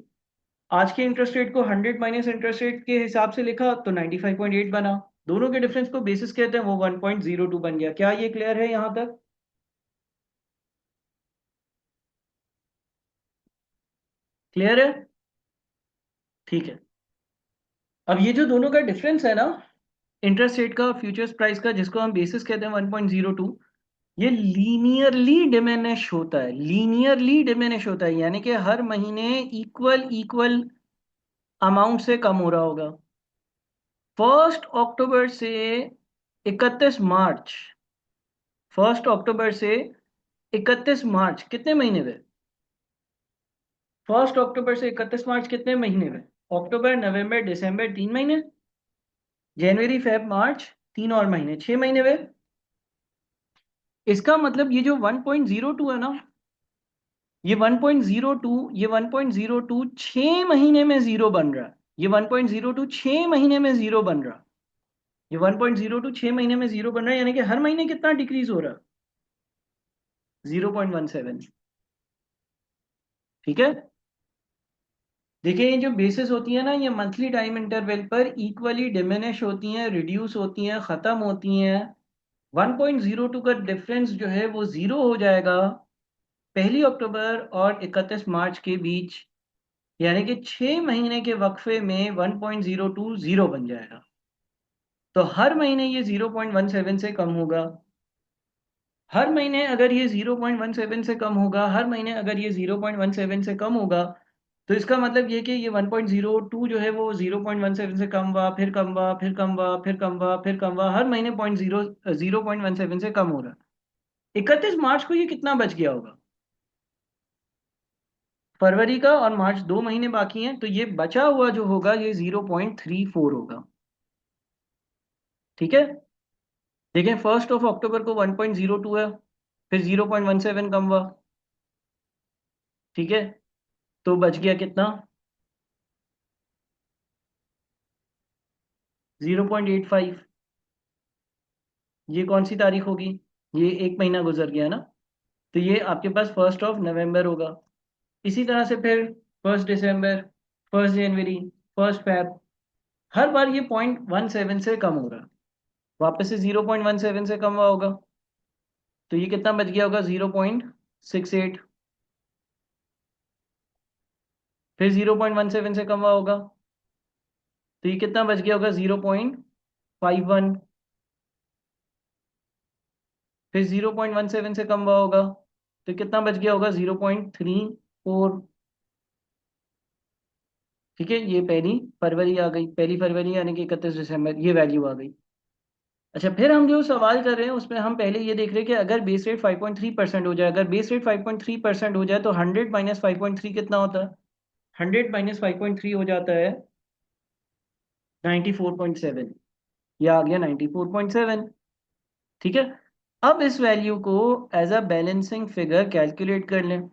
आज के इंटरेस्ट रेट को 100 माइनस इंटरेस्ट रेट के हिसाब से लिखा तो 95.8 बना। दोनों के डिफरेंस को बेसिस कहते हैं, वो 1.02 बन गया। क्या ये क्लियर है यहां तक? क्लियर है? ठीक है। अब ये जो दोनों का डिफरेंस है ना, इंटरेस्ट रेट का, फ्यूचर्स प्राइस का, जिसको हम बेसिस कहते हैं 1.02, ये लीनियरली डिमिनिश होता है। लीनियरली डिमिनिश होता है यानी कि हर महीने इक्वल इक्वल अमाउंट से कम हो रहा होगा। 1 अक्टूबर से 31 मार्च, 1 अक्टूबर से 31 मार्च कितने महीने हुए? 1 अक्टूबर से 31 मार्च कितने महीने हुए? अक्टूबर, नवंबर, दिसंबर, 3 महीने। जनवरी, फेब, मार्च, तीन और महीने, 6 महीने हुए। इसका मतलब ये जो 1.02 है ना, ये 1.02, ये 1.02 6 महीने में जीरो बन रहा है। ये 1.02 6 महीने में जीरो बन रहा है। ये 1.02 6 महीने में जीरो बन रहा है, यानी कि हर महीने कितना डिक्रीज हो रहा है? 0.17। ठीक है। देखिए ये जो बेसिस होती है ना, ये मंथली टाइम इंटरवल पर इक्वली डिमिनिश होती हैं, रिड्यूस होती हैं, ख़त्म होती हैं। 1.02 का डिफरेंस जो है वो ज़ीरो हो जाएगा 1 अक्टूबर और 31 मार्च के बीच, यानी कि 6 महीने के वक्फे में 1.02 ज़ीरो बन जाएगा। तो हर महीने ये 0.17 से कम होगा। हर महीने अगर ये 0.17 से कम होगा, हर महीने अगर ये 0.17 से कम होगा, तो इसका मतलब ये कि ये 1.02 जो है वो 0.17 से कम हुआ, फिर कम हुआ, फिर कम हुआ, फिर कम हुआ, फिर कम हुआ, हर महीने 0.17 से कम हो रहा है। 31 मार्च को ये कितना बच गया होगा? फरवरी का और मार्च 2 महीने बाकी हैं, तो ये बचा हुआ जो होगा ये 0.34 होगा। ठीक है। देखें 1 अक्टूबर को 1.02 है, फिर 0.17 कम हुआ। ठीक है। तो बच गया कितना? 0.85। ये कौन सी तारीख होगी? ये एक महीना गुजर गया ना, तो ये आपके पास 1 नवंबर होगा। इसी तरह से फिर 1 दिसंबर, 1 जनवरी, 1 फेब, हर बार ये 0.17 से कम हो रहा है। वापस से 0.17 से कम हुआ होगा, तो ये कितना बच गया होगा? 0.68। फिर 0.17 से कम हुआ होगा, तो ये कितना बच गया होगा? 0.51। फिर 0.17 से कम हुआ होगा, तो कितना बच गया होगा? 0.34। ठीक है। ये 1 फरवरी आ गई, 1 फरवरी यानी कि 31 दिसंबर, ये वैल्यू आ गई। अच्छा, फिर हम जो सवाल कर रहे हैं उसमें हम पहले ये देख रहे हैं कि अगर बेस रेट 5.3% हो जाए, अगर बेस रेट 5.3% हो जाए तो 100 - 5.3 कितना होता है? 100 - 5.3 हो जाता है 94.7। यह आ गया 94.7। ठीक है। अब इस वैल्यू को as a balancing figure calculate कर लें।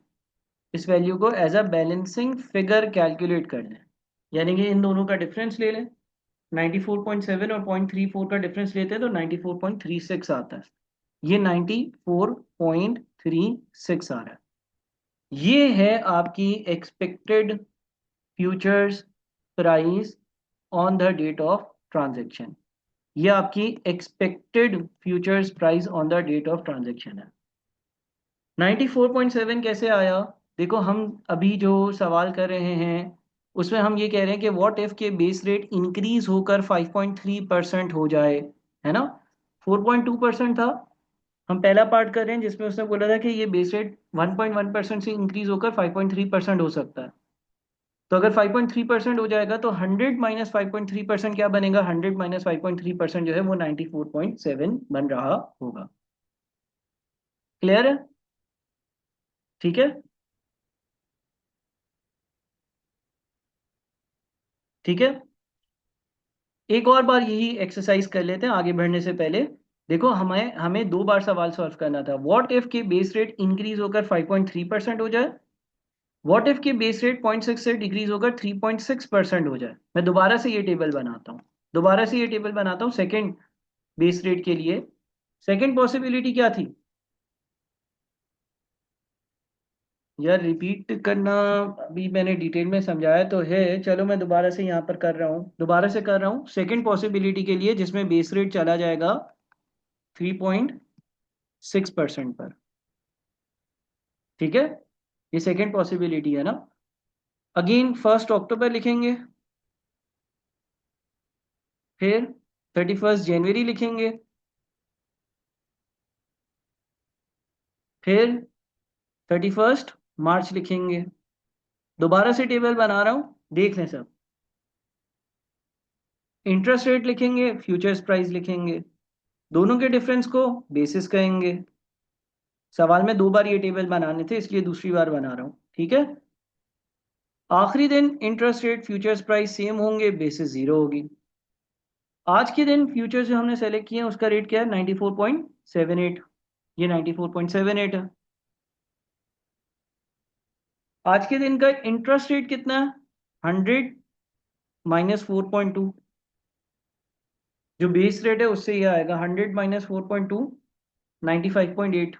इस वैल्यू को as a balancing figure calculate कर लें, यानी कि इन दोनों का डिफरेंस ले लें। 94.7 और 0.34 का डिफरेंस लेते हैं तो 94.36 आता है। ये 94.36 आ रहा है। ये है आपकी expected futures price on the date of transaction. ये आपकी expected futures price on the date of transaction है। 94.7 कैसे आया? देखो हम अभी जो सवाल कर रहे हैं उसमें हम ये कह रहे हैं कि व्हाट इफ के बेस रेट इंक्रीज होकर 5.3% हो जाए, है ना। 4.2% था। हम पहला पार्ट कर रहे हैं जिसमें उसने बोला था कि ये बेस रेट 1.1% से इंक्रीज होकर 5.3% हो सकता है। तो अगर 5.3% हो जाएगा तो 100 - 5.3% क्या बनेगा? 100 - 5.3% जो है वो 94.7 बन रहा होगा। क्लियर है? ठीक है। ठीक है। एक और बार यही एक्सरसाइज कर लेते हैं आगे बढ़ने से पहले। देखो हमें हमें दो बार सवाल सॉल्व करना था। व्हाट इफ के बेस रेट इंक्रीज होकर 5.3% हो जाए, व्हाट इफ के बेस रेट 0.6 से डिक्रीज होकर 3.6% हो जाए। मैं दोबारा से ये टेबल बनाता हूँ, दोबारा से ये टेबल बनाता हूँ सेकंड बेस रेट के लिए। सेकंड पॉसिबिलिटी क्या थी? यार रिपीट करना, अभी मैंने डिटेल में समझाया तो है, चलो मैं दोबारा से यहाँ पर कर रहा हूँ, दोबारा से कर रहा हूँ सेकंड पॉसिबिलिटी के लिए जिसमें बेस रेट चला जाएगा 3.6% पर। ठीक है। ये सेकंड पॉसिबिलिटी है ना। अगेन 1 अक्टूबर लिखेंगे, फिर 31 जनवरी लिखेंगे, फिर 31 मार्च लिखेंगे। दोबारा से टेबल बना रहा हूँ, देख लें सब। इंटरेस्ट रेट लिखेंगे, फ्यूचर्स प्राइस लिखेंगे, दोनों के डिफरेंस को बेसिस कहेंगे। सवाल में दो बार ये टेबल बनाने थे इसलिए दूसरी बार बना रहा हूँ। ठीक है। आखिरी दिन interest rate futures price same होंगे, बेसिस जीरो होगी। आज के दिन फ्यूचर जो हमने सेलेक्ट किए हैं उसका रेट क्या है? 94.78। ये 94.78 है। आज के दिन का इंटरेस्ट रेट कितना है? 100 - 4.2। जो बेस रेट है उससे ये आएगा 100 - 4.2, 95.8।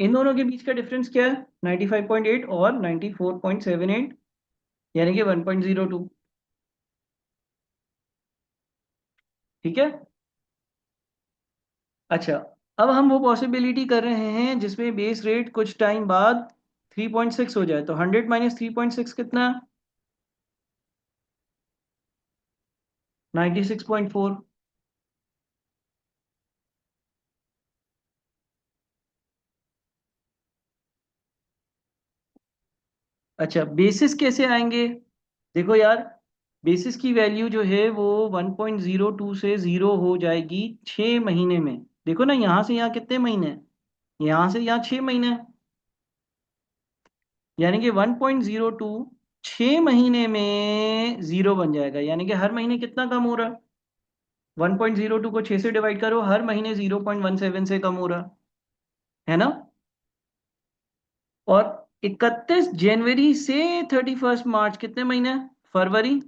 इन दोनों के बीच का डिफरेंस क्या है? 95.8 और 94.78, यानी कि 1.02। ठीक है। अच्छा, अब हम वो पॉसिबिलिटी कर रहे हैं जिसमें बेस रेट कुछ टाइम बाद 3.6 हो जाए, तो 100 माइनस 3.6 कितना? 96.4। अच्छा, बेसिस कैसे आएंगे? देखो यार, बेसिस की वैल्यू जो है वो 1.02 से ज़ीरो हो जाएगी 6 महीने में। देखो ना, यहाँ से यहाँ कितने महीने हैं? यहाँ से यहाँ 6 महीने हैं। यानी कि 1.02 6 महीने में ज़ीरो बन जाएगा, यानी कि हर महीने कितना कम हो रहा है? 1.02 को 6 से डिवाइड करो, हर महीने 0.17 से कम हो रहा है ना। और 31 जनवरी से 31 मार्च कितने महीने हैं? फरवरी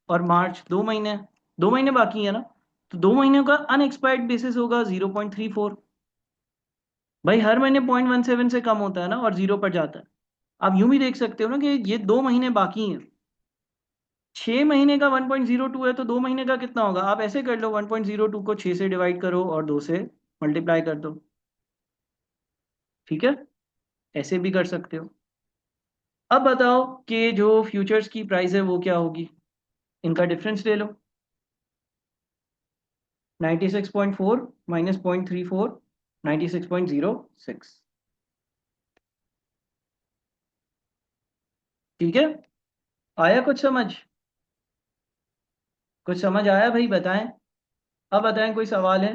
और मार्च 2 महीने हैं। 2 महीने बाकी है ना, तो 2 महीने का अनएक्सपायर्ड बेसिस होगा 0.34। भाई हर महीने 0.17 से कम होता है ना और जीरो पर जाता है। आप यूं भी देख सकते हो ना कि ये 2 महीने बाकी हैं। 6 महीने का 1.02 है, तो 2 महीने का कितना होगा? आप ऐसे कर लो, 1.02 को 6 से डिवाइड करो और 2 से मल्टीप्लाई कर दो। ठीक है, ऐसे भी कर सकते हो। अब बताओ कि जो फ्यूचर्स की प्राइस है वो क्या होगी। इनका डिफरेंस ले लो। 96.4 माइनस 0.34, 96.06। ठीक है, आया कुछ समझ? कुछ समझ आया भाई, बताएं। अब बताएं, कोई सवाल है?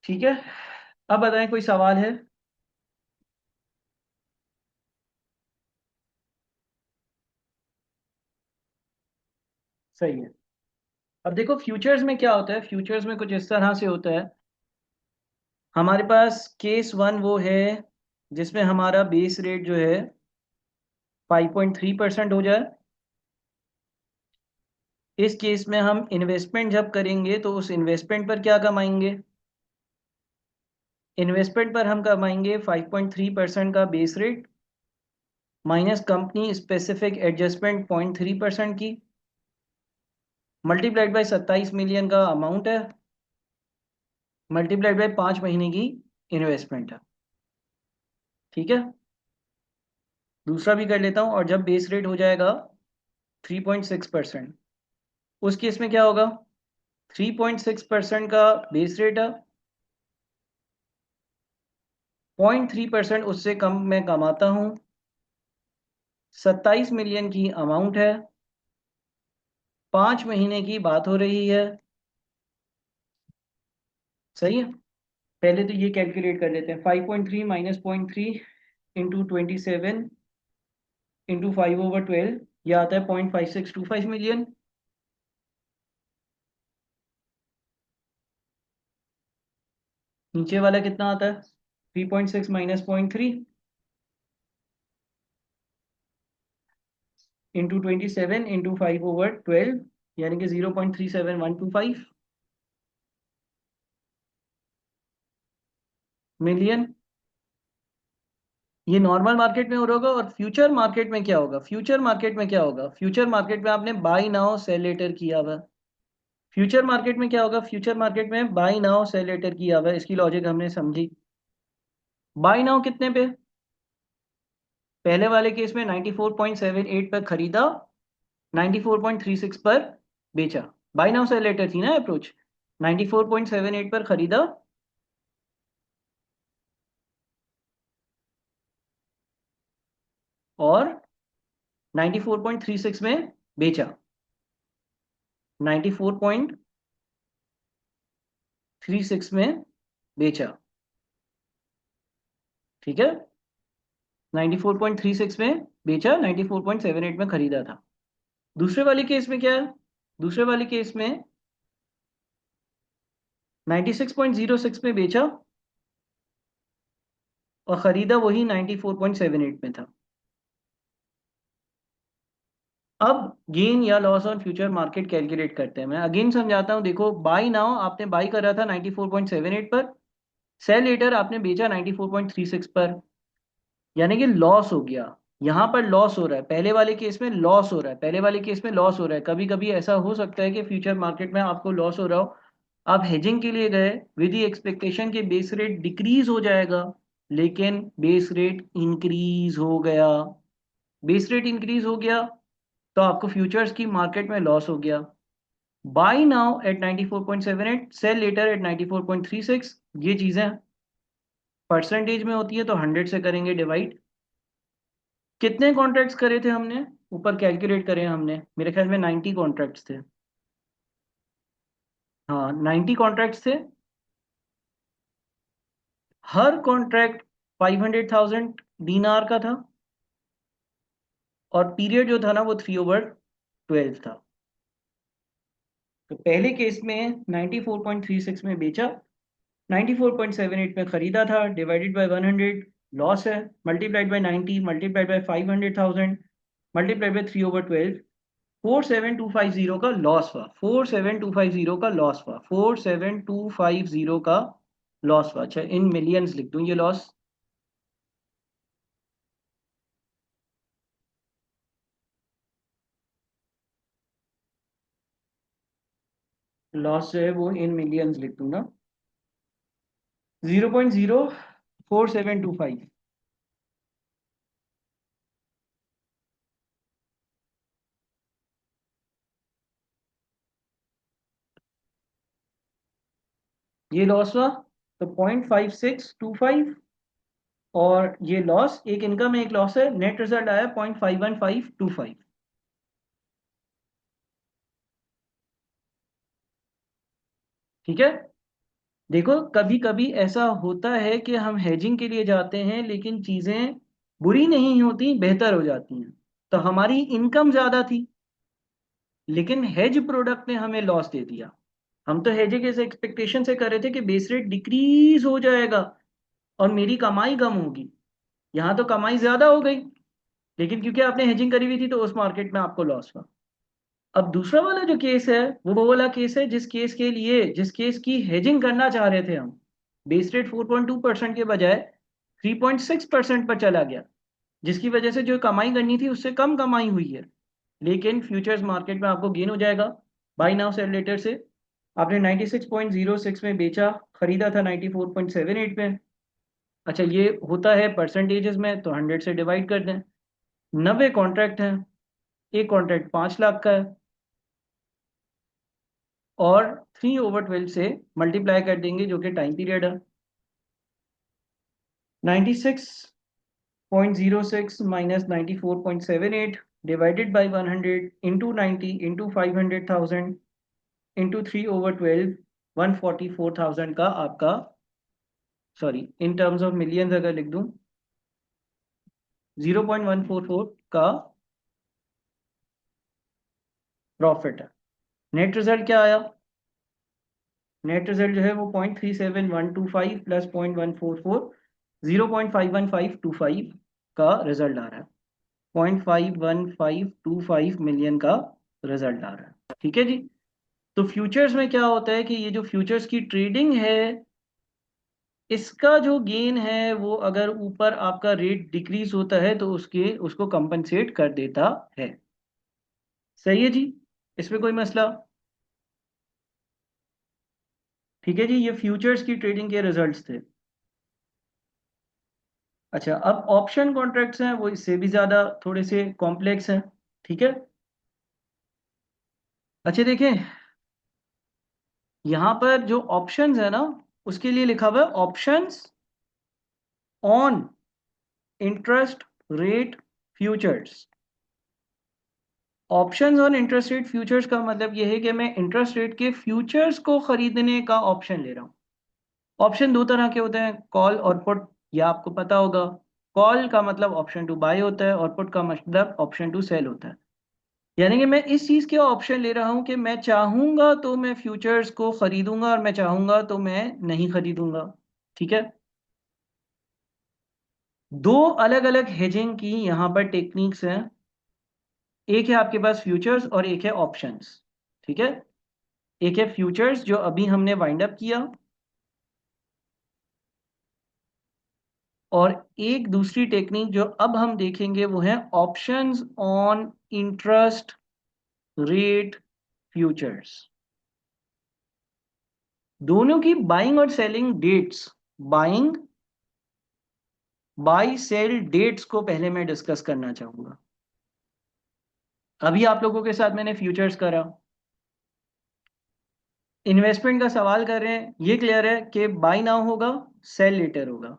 ठीक है, अब बताएं कोई सवाल है? सही है। अब देखो फ्यूचर्स में क्या होता है, फ्यूचर्स में कुछ इस तरह से होता है। हमारे पास केस 1 वो है जिसमें हमारा बेस रेट जो है 5.3% हो जाए। इस केस में हम इन्वेस्टमेंट जब करेंगे तो उस इन्वेस्टमेंट पर क्या कमाएंगे? इन्वेस्टमेंट पर हम कमाएंगे 5.3% का base rate minus company specific adjustment 0.3% की, मल्टीप्लाइड बाय 27 मिलियन का अमाउंट है, मल्टीप्लाइड बाय 5 महीने की इन्वेस्टमेंट है। ठीक है, दूसरा भी कर लेता हूँ। और जब बेस रेट हो जाएगा 3.6%, उस केस में क्या होगा? 3.6% का बेस रेट है, 0.3% उससे कम मैं कमाता हूँ, 27 मिलियन की अमाउंट है, 5 महीने की बात हो रही है। सही है, पहले तो ये कैलकुलेट कर लेते हैं। 5.3 माइनस 0.3 इंटू 27 इंटू 5/12, यह आता है 0.5625 मिलियन। नीचे वाला कितना आता है? 3.6 माइनस 0.3 इंटू 27 इंटू 5/12, यानी कि 0.37125 मिलियन। ये नॉर्मल मार्केट में हो रहा होगा। और फ्यूचर मार्केट में क्या होगा? फ्यूचर मार्केट में क्या होगा? फ्यूचर मार्केट में आपने बाई नाउ सेल लेटर किया हुआ। फ्यूचर मार्केट में क्या होगा? फ्यूचर मार्केट में बाई नाउ सेल लेटर किया हुआ। इसकी लॉजिक हमने समझी। बाई नाउ कितने पे? पहले वाले केस में 94.78 पर खरीदा, 94.36 पर बेचा। बाई नाउ सेल लेटर थी ना अप्रोच। 94.78 पर खरीदा और 94.36 में बेचा। 94.36 में बेचा। ठीक है, 94.36 में बेचा, 94.78 में खरीदा था। दूसरे वाले केस में क्या है? दूसरे वाले केस में 96.06 में बेचा और खरीदा वही 94.78 में था। अब गेन या loss on future market calculate करते हैं। मैं अगेन समझाता हूं। देखो, बाई नाउ आपने बाई करा था 94.78 पर, सेल लेटर आपने बेचा 94.36 पर, यानी कि लॉस हो गया। यहाँ पर लॉस हो रहा है, पहले वाले केस में लॉस हो रहा है, पहले वाले केस में लॉस हो रहा है। कभी कभी ऐसा हो सकता है कि फ्यूचर मार्केट में आपको लॉस हो रहा हो, आप हेजिंग के लिए गए विद द एक्सपेक्टेशन कि बेस रेट डिक्रीज हो जाएगा, लेकिन बेस रेट इंक्रीज हो गया। बेस रेट इंक्रीज हो गया तो आपको फ्यूचर्स की मार्केट में लॉस हो गया। Buy now at 94.78, sell later at 94.36। ये चीजें परसेंटेज में होती है तो 100 से करेंगे डिवाइड। कितने कॉन्ट्रैक्ट्स करे थे हमने, ऊपर कैलकुलेट करे हमने, मेरे ख्याल में 90 कॉन्ट्रैक्ट्स थे। हाँ 90 कॉन्ट्रैक्ट्स थे। हर कॉन्ट्रैक्ट 500,000 दीनार का था, और पीरियड जो था ना वो 3/12 था। तो पहले केस में 94.36 में बेचा, 94.78 में खरीदा था, डिवाइडेड बाय 100 लॉस है, multiplied by 90 multiplied by 500,000 multiplied by 3/12, 47250 का लॉस हुआ। 47250 का लॉस हुआ। 47250 का लॉस हुआ। अच्छा इन मिलियंस लिख दूं ये लॉस। लॉस जो है वो इन मिलियंस लिख दूंगा, 0.04725। ये लॉस हुआ तो 0.5625, और ये लॉस एक इनकम है एक लॉस है, नेट रिजल्ट आया 0.51525। ठीक है। देखो कभी कभी ऐसा होता है कि हम हेजिंग के लिए जाते हैं लेकिन चीजें बुरी नहीं होती, बेहतर हो जाती हैं। तो हमारी इनकम ज्यादा थी लेकिन हेज प्रोडक्ट ने हमें लॉस दे दिया। हम तो हेजिंग के एक्सपेक्टेशन से कर रहे थे कि बेस रेट डिक्रीज हो जाएगा और मेरी कमाई कम होगी। यहाँ तो कमाई ज्यादा हो गई, लेकिन क्योंकि आपने हेजिंग करी हुई थी तो उस मार्केट में आपको लॉस हुआ। अब दूसरा वाला जो केस है वो वाला केस है जिस केस की हेजिंग करना चाह रहे थे हम। बेस रेट 4.2% के बजाय 3.6% पर चला गया, जिसकी वजह से जो कमाई करनी थी उससे कम कमाई हुई है, लेकिन फ्यूचर्स मार्केट में आपको गेन हो जाएगा। बाय नाउ सेल लेटर से आपने 96.06 में बेचा, खरीदा था 94.78 में। अच्छा ये होता है परसेंटेजेस में तो 100 से डिवाइड कर दें। 90 कॉन्ट्रैक्ट हैं, एक कॉन्ट्रैक्ट 5 लाख का है, और 3/12 से मल्टीप्लाई कर देंगे जो कि टाइम पीरियड है। 96.06 minus 94.78 divided by 100 into 90 into 500,000 into 3/12, 144,000 का आपका, sorry in terms of millions अगर लिख दूं, 0.144 का प्रॉफिट है। नेट रिजल्ट क्या आया? नेट रिजल्ट जो है वो 0.37125 प्लस 0.144, 0.51525 का रिजल्ट आ रहा है। 0.51525 मिलियन का रिजल्ट आ रहा है। ठीक है जी। तो फ्यूचर्स में क्या होता है कि ये जो फ्यूचर्स की ट्रेडिंग है, इसका जो गेन है वो अगर ऊपर आपका रेट डिक्रीज होता है तो उसको कंपनसेट कर देता है। सही है जी, इसमें कोई मसला? ठीक है जी, ये फ्यूचर्स की ट्रेडिंग के रिजल्ट्स थे। अच्छा अब ऑप्शन कॉन्ट्रैक्ट्स हैं, वो इससे भी ज्यादा थोड़े से कॉम्प्लेक्स हैं। ठीक है। अच्छा देखें, यहां पर जो ऑप्शंस है ना, उसके लिए लिखा हुआ है options on interest rate futures. Options on interest rate futures का मतलब यह है कि मैं इंटरेस्ट रेट के फ्यूचर्स को खरीदने का ऑप्शन ले रहा हूं। ऑप्शन दो तरह के होते हैं, कॉल और पुट, यह आपको पता होगा। कॉल का मतलब ऑप्शन टू बाय होता है और पुट का मतलब ऑप्शन टू सेल होता है। यानी कि मैं इस चीज के ऑप्शन ले रहा हूं कि मैं चाहूंगा तो मैं फ्यूचर्स को खरीदूंगा और मैं चाहूंगा तो मैं नहीं खरीदूंगा। ठीक है। दो अलग अलग हेजिंग की यहां पर टेक्निक्स हैं, एक है आपके पास फ्यूचर्स और एक है ऑप्शंस। ठीक है। एक है फ्यूचर्स जो अभी हमने वाइंड अप किया, और एक दूसरी टेक्निक जो अब हम देखेंगे वो है options on interest rate futures. दोनों की बाइंग और selling dates, buying by sell dates को पहले मैं डिस्कस करना चाहूंगा। अभी आप लोगों के साथ मैंने फ्यूचर्स करा, इन्वेस्टमेंट का सवाल कर रहे हैं, ये क्लियर है कि बाई नाउ होगा, सेल लेटर होगा।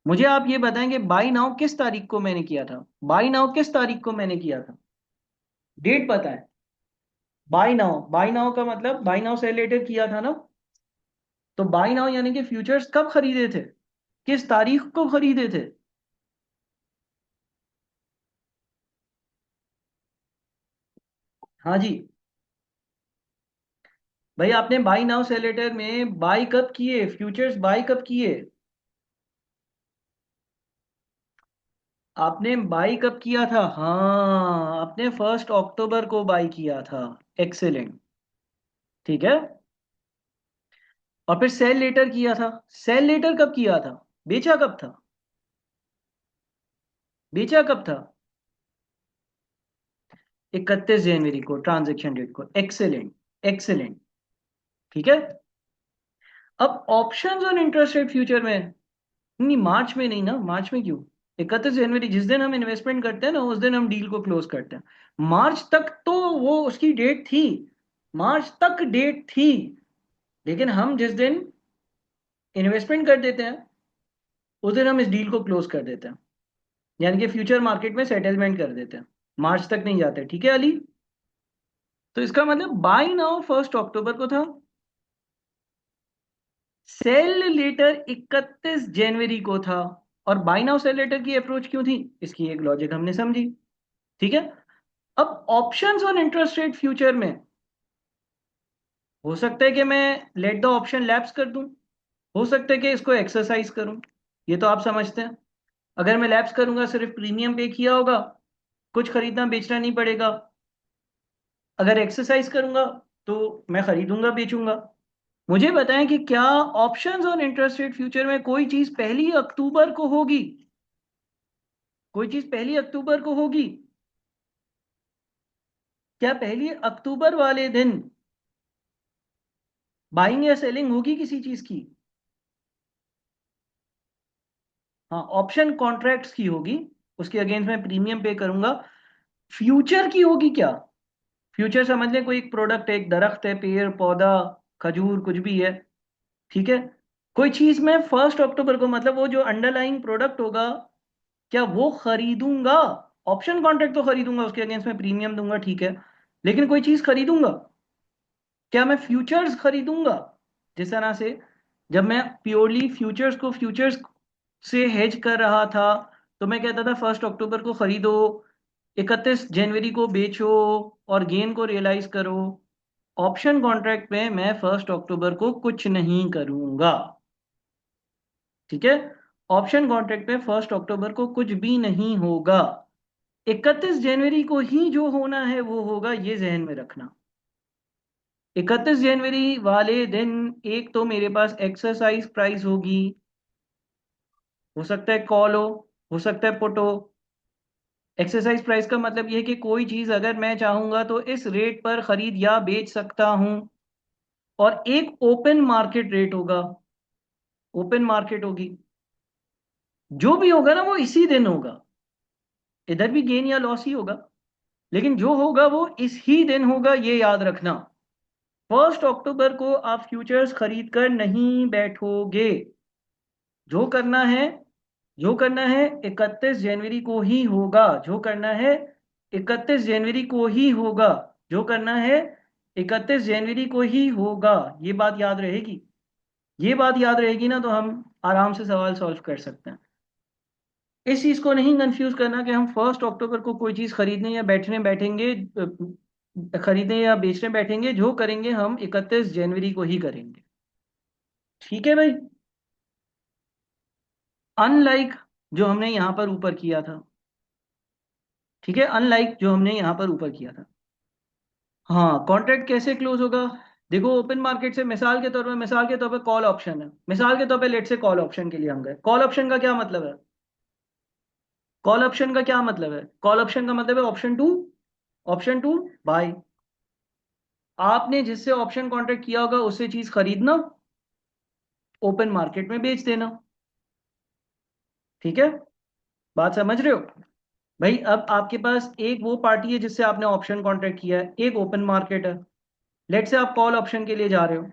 मुझे आप ये बताएं कि बाई नाउ किस तारीख को मैंने किया था, बाई नाउ किस तारीख को मैंने किया था, डेट पता है। बाई नाउ, बाई नाउ का मतलब बाई नाउ सेल लेटर किया था ना। तो बाई नाउ यानी कि फ्यूचर्स कब खरीदे थे, किस तारीख को खरीदे थे। हाँ जी, भाई आपने बाई नाउ सेल लेटर में बाई कब किए, फ्यूचर्स बाई कब किए, आपने बाई कब किया था, हाँ आपने 1 अक्टूबर को बाई किया था। एक्सेलेंट, ठीक है। और फिर सेल लेटर किया था, सेल लेटर कब किया था, बेचा कब था, बेचा कब था, 31 जनवरी को, ट्रांजेक्शन डेट को। एक्सेलेंट, एक्सेलेंट, ठीक है। अब options on interest rate future में, नहीं मार्च में नहीं ना, मार्च में क्यों, 31 जनवरी जिस दिन हम इन्वेस्टमेंट करते हैं ना उस दिन हम डील को क्लोज करते हैं। मार्च तक तो वो उसकी डेट थी, मार्च तक डेट थी, लेकिन हम जिस दिन इन्वेस्टमेंट कर देते हैं उस दिन हम इस डील को क्लोज कर देते हैं, यानी कि फ्यूचर मार्केट में सेटलमेंट कर देते हैं, मार्च तक नहीं जाते, ठीक है अली। तो इसका मतलब बाय नाउ 1 अक्टूबर को था, सेल लेटर 31 जनवरी को था। और बाय नाउ सेल लेटर की अप्रोच क्यों थी, इसकी एक लॉजिक हमने समझी, ठीक है। अब options on interest rate future में हो सकता है कि मैं लेट द ऑप्शन लैप्स कर दूं, हो सकता है कि इसको एक्सरसाइज करूं, ये तो आप समझते हैं। अगर मैं लैप्स करूंगा सिर्फ प्रीमियम पे किया होगा, कुछ खरीदना बेचना नहीं पड़ेगा। अगर एक्सरसाइज करूंगा तो मैं खरीदूंगा बेचूंगा। मुझे बताएं कि क्या options on interest rate future में कोई चीज 1 अक्टूबर को होगी, कोई चीज 1 अक्टूबर को होगी, क्या 1 अक्टूबर वाले दिन बाइंग या सेलिंग होगी किसी चीज की। हाँ ऑप्शन कॉन्ट्रैक्ट्स की होगी, उसके अगेंस्ट मैं प्रीमियम पे करूंगा। फ्यूचर की होगी क्या, फ्यूचर समझ लें कोई एक प्रोडक्ट है, एक दरख्त है, पेड़ पौधा, खजूर, कुछ भी है, ठीक है। कोई चीज मैं 1 अक्टूबर को, मतलब वो जो अंडरलाइंग प्रोडक्ट होगा, क्या वो खरीदूंगा। ऑप्शन कॉन्ट्रैक्ट तो खरीदूंगा, उसके अगेंस्ट में प्रीमियम दूंगा, ठीक है। लेकिन कोई चीज खरीदूंगा, क्या मैं फ्यूचर्स खरीदूंगा। जिस तरह से जब मैं प्योरली फ्यूचर्स को फ्यूचर्स से हेज कर रहा था तो मैं कहता था 1 अक्टूबर को खरीदो, 31 जनवरी को बेचो और गेन को रियलाइज करो। ऑप्शन कॉन्ट्रैक्ट में मैं 1 अक्टूबर को कुछ नहीं करूंगा, ठीक है। ऑप्शन कॉन्ट्रैक्ट में 1 अक्टूबर को कुछ भी नहीं होगा, 31 जनवरी को ही जो होना है वो होगा, ये जहन में रखना। 31 जनवरी वाले दिन एक तो मेरे पास एक्सरसाइज प्राइस होगी, हो सकता है कॉल हो सकता है पुट हो। एक्सरसाइज प्राइस का मतलब यह है कि कोई चीज अगर मैं चाहूंगा तो इस रेट पर खरीद या बेच सकता हूं। और एक ओपन मार्केट रेट होगा, ओपन मार्केट होगी, जो भी होगा ना वो इसी दिन होगा, इधर भी गेन या लॉस ही होगा, लेकिन जो होगा वो इस ही दिन होगा, ये याद रखना। 1 अक्टूबर को आप फ्यूचर्स खरीद कर नहीं बैठोगे, जो करना है, जो करना है 31 जनवरी को ही होगा, जो करना है 31 जनवरी को ही होगा, जो करना है 31 जनवरी को ही होगा। ये बात याद रहेगी, ये बात याद रहेगी ना तो हम आराम से सवाल सॉल्व कर सकते हैं। इस चीज को नहीं कंफ्यूज करना कि हम 1 अक्टूबर को कोई चीज खरीदने या बैठने बैठेंगे, खरीदने या बेचने बैठेंगे, जो करेंगे हम 31 जनवरी को ही करेंगे, ठीक है भाई। अनलाइक जो हमने यहां पर ऊपर किया था, ठीक है, अनलाइक जो हमने यहां पर ऊपर किया था। हाँ कॉन्ट्रैक्ट कैसे क्लोज होगा, देखो ओपन मार्केट से मिसाल के तौर पे कॉल ऑप्शन है, मिसाल के तौर पे लेट से कॉल ऑप्शन के लिए हम गए, कॉल ऑप्शन का क्या मतलब है, कॉल ऑप्शन का क्या मतलब है? कॉल ऑप्शन का मतलब है ऑप्शन टू बाय। आपने जिससे ऑप्शन कॉन्ट्रैक्ट किया होगा उससे चीज खरीदना, ओपन मार्केट में बेच देना। ठीक है, बात समझ रहे हो? भाई अब आपके पास एक वो पार्टी है जिससे आपने ऑप्शन कॉन्ट्रैक्ट किया है, एक ओपन मार्केट है। लेट से आप कॉल ऑप्शन के लिए जा रहे हो,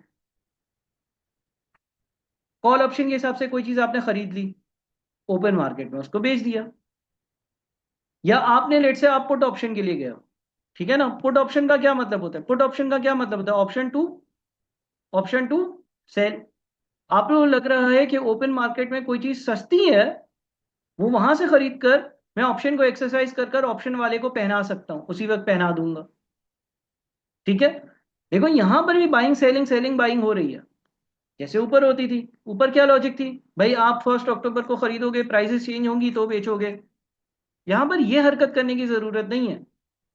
कॉल ऑप्शन के हिसाब से कोई चीज आपने खरीद ली, ओपन मार्केट में उसको बेच दिया। या आपने लेट से आप पुट ऑप्शन के लिए गए हो, ठीक है ना? पुट ऑप्शन का क्या मतलब होता है? पुट ऑप्शन का क्या मतलब होता है? Option to sell. आप लोगों को लग रहा है कि ओपन मार्केट में कोई चीज सस्ती है, वो वहां से खरीद कर मैं ऑप्शन को एक्सरसाइज कर कर ऑप्शन वाले को पहना सकता हूं, उसी वक्त पहना दूंगा। ठीक है, देखो यहां पर भी बाइंग सेलिंग सेलिंग बाइंग हो रही है, जैसे ऊपर होती थी। ऊपर क्या लॉजिक थी? भाई आप 1 अक्टूबर को खरीदोगे, प्राइसेस चेंज होंगी तो बेचोगे। यहां पर यह हरकत करने की जरूरत नहीं है।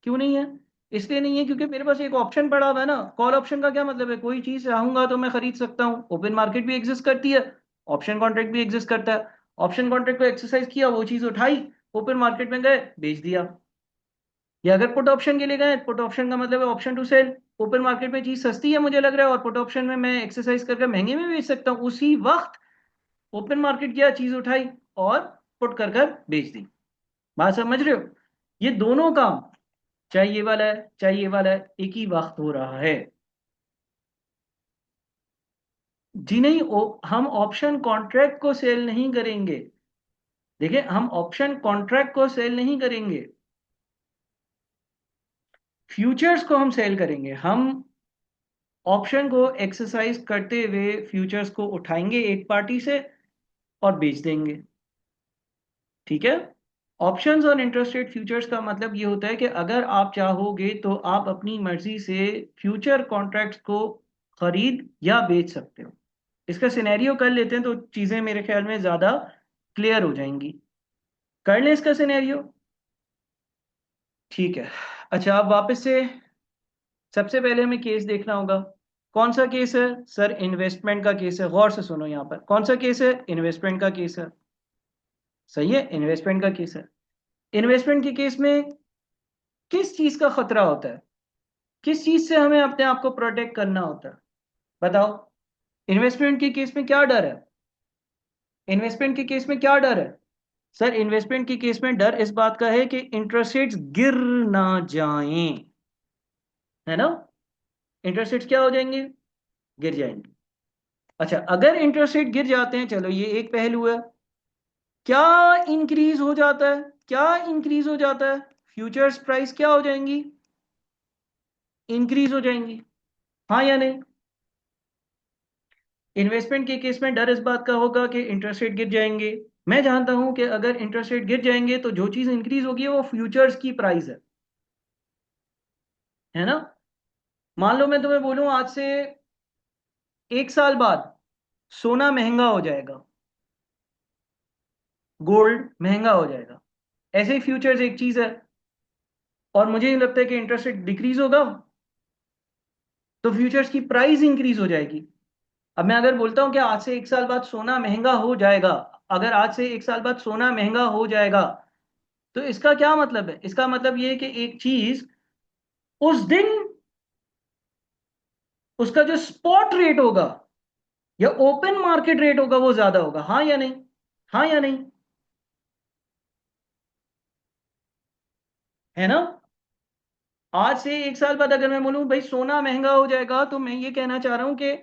क्यों नहीं है? इसलिए नहीं है क्योंकि मेरे पास एक ऑप्शन पड़ा हुआ है ना। कॉल ऑप्शन का क्या मतलब है? कोई चीज चाहूंगा तो मैं खरीद सकता हूँ, ओपन मार्केट भी एग्जिस्ट करती है, ऑप्शन कॉन्ट्रैक्ट भी एग्जिस्ट करता है। ऑप्शन कॉन्ट्रैक्ट को एक्सरसाइज किया, वो चीज उठाई, ओपन मार्केट में गए, बेच दिया। या अगर पुट ऑप्शन के लिए गए, पुट ऑप्शन का मतलब है option to sell. Open market में चीज सस्ती है मुझे लग रहा है, और पुट ऑप्शन में मैं एक्सरसाइज करके महंगे में बेच सकता हूँ। उसी वक्त ओपन मार्केट गया, चीज उठाई और पुट कर कर बेच दी। बात समझ रहे हो? ये दोनों काम, चाहे ये वाला है चाहे ये वाला है, एक ही वक्त हो रहा है। जी नहीं, हम ऑप्शन कॉन्ट्रैक्ट को सेल नहीं करेंगे। देखिए, हम ऑप्शन कॉन्ट्रैक्ट को सेल नहीं करेंगे, फ्यूचर्स को हम सेल करेंगे। हम ऑप्शन को एक्सरसाइज करते हुए फ्यूचर्स को उठाएंगे एक पार्टी से और बेच देंगे। ठीक है, ऑप्शंस और इंटरेस्ट रेट फ्यूचर्स का मतलब ये होता है कि अगर आप चाहोगे तो आप अपनी मर्जी से फ्यूचर कॉन्ट्रैक्ट्स को खरीद या बेच सकते हो। इसका सिनेरियो कर लेते हैं तो चीजें मेरे ख्याल में ज्यादा क्लियर हो जाएंगी। कर लें इसका सिनेरियो? ठीक है। अच्छा, अब वापस से सबसे पहले हमें केस देखना होगा। कौन सा केस है सर? इन्वेस्टमेंट का केस है। गौर से सुनो, यहाँ पर कौन सा केस है? इन्वेस्टमेंट का केस है। सही है, इन्वेस्टमेंट का केस है। इन्वेस्टमेंट के केस में किस चीज का खतरा होता है? किस चीज से हमें अपने आप को प्रोटेक्ट करना होता है? बताओ। इन्वेस्टमेंट के केस में क्या डर है? इन्वेस्टमेंट के केस में क्या डर है? सर, इन्वेस्टमेंट के केस में डर इस बात का है कि इंटरेस्ट रेट्स गिर ना जाएं, है ना? इंटरेस्ट रेट्स क्या हो जाएंगे? गिर जाएंगे। अच्छा, अगर इंटरेस्ट रेट गिर जाते हैं, चलो ये एक पहलू है। क्या इंक्रीज हो जाता है? क्या इंक्रीज हो जाता है? फ्यूचर्स प्राइस क्या हो जाएंगी? इंक्रीज हो जाएंगी। हाँ या नहीं? इन्वेस्टमेंट के केस में डर इस बात का होगा कि इंटरेस्ट रेट गिर जाएंगे। मैं जानता हूं कि अगर इंटरेस्ट रेट गिर जाएंगे तो जो चीज इंक्रीज होगी वो फ्यूचर्स की प्राइस है ना? मान लो मैं तुम्हें बोलूं आज से 1 साल बाद सोना महंगा हो जाएगा, गोल्ड महंगा हो जाएगा। ऐसे ही फ्यूचर्स एक चीज है, और मुझे नहीं लगता है कि इंटरेस्ट रेट डिक्रीज होगा तो फ्यूचर्स की प्राइस इंक्रीज हो जाएगी। अब मैं अगर बोलता हूं कि आज से 1 साल बाद सोना महंगा हो जाएगा, अगर आज से 1 साल बाद सोना महंगा हो जाएगा, तो इसका क्या मतलब है? इसका मतलब ये है कि एक चीज उस दिन उसका जो स्पॉट रेट होगा या ओपन मार्केट रेट होगा वो ज्यादा होगा। हाँ या नहीं? हाँ या नहीं? है ना? आज से 1 साल बाद अगर मैं बोलूं भाई सोना महंगा हो जाएगा, तो मैं ये कहना चाह रहा हूं कि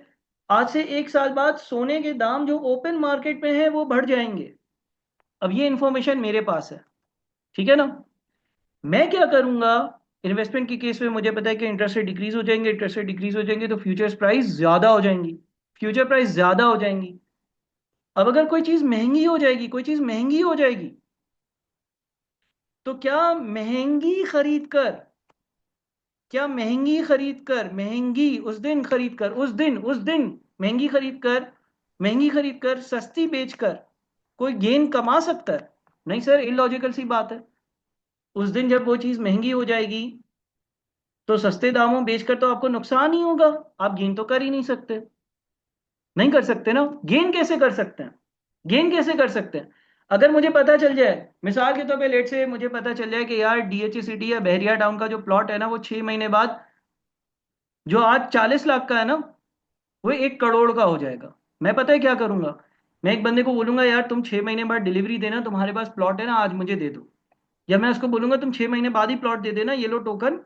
आज से 1 साल बाद सोने के दाम जो ओपन मार्केट में है वो बढ़ जाएंगे। अब ये इंफॉर्मेशन मेरे पास है, ठीक है ना? मैं क्या करूंगा? इन्वेस्टमेंट के केस में मुझे पता है कि इंटरेस्ट रेट डिक्रीज हो जाएंगे, इंटरेस्ट रेट डिक्रीज हो जाएंगे तो फ्यूचर्स प्राइस ज्यादा हो जाएंगी, फ्यूचर प्राइस ज्यादा हो जाएंगी। अब अगर कोई चीज महंगी हो जाएगी, कोई चीज महंगी हो जाएगी, तो क्या महंगी उस दिन खरीद कर उस दिन महंगी खरीद कर सस्ती बेचकर कोई गेन कमा सकता है? नहीं सर, इलॉजिकल सी बात है। उस दिन जब वो चीज महंगी हो जाएगी तो सस्ते दामों बेचकर तो आपको नुकसान ही होगा, आप गेन तो कर ही नहीं सकते। नहीं कर सकते ना? गेन कैसे कर सकते हैं? गेन कैसे कर सकते हैं? अगर मुझे पता चल जाए, मिसाल के तौर पे लेट से मुझे पता चल जाए कि यार डीएचए सिटी या बहरिया टाउन का जो प्लॉट है ना, वो 6 महीने बाद जो आज 40 लाख का है ना, वो 1 करोड़ का हो जाएगा। मैं पता है क्या करूंगा, मैं एक बंदे को बोलूंगा यार तुम 6 महीने बाद डिलीवरी देना, तुम्हारे पास प्लॉट है ना, आज मुझे दे दो। या मैं उसको बोलूंगा तुम 6 महीने बाद ही प्लॉट दे देना, ये लो टोकन,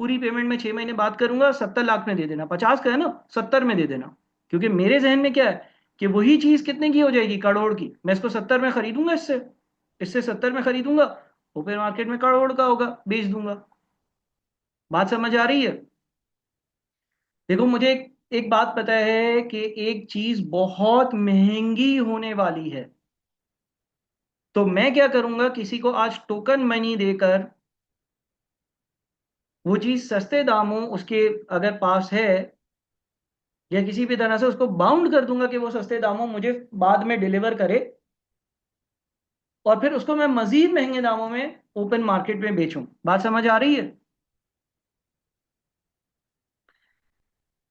पूरी पेमेंट में 6 महीने बाद करूंगा, 70 लाख में दे देना, 50 का है ना 70 में दे देना। क्योंकि मेरे जहन में क्या है कि वही चीज कितने की हो जाएगी, करोड़ की। मैं इसको 70 में खरीदूंगा, इससे इससे 70 में खरीदूंगा, ओपन मार्केट में करोड़ का होगा, बेच दूंगा। बात समझ आ रही है? देखो मुझे एक बात पता है कि एक चीज बहुत महंगी होने वाली है, तो मैं क्या करूंगा, किसी को आज टोकन मनी देकर वो चीज सस्ते दामों उसके अगर पास है, या किसी भी तरह से उसको बाउंड कर दूंगा कि वो सस्ते दामों मुझे बाद में डिलीवर करे, और फिर उसको मैं मजीद महंगे दामों में ओपन मार्केट में बेचूं। बात समझ आ रही है?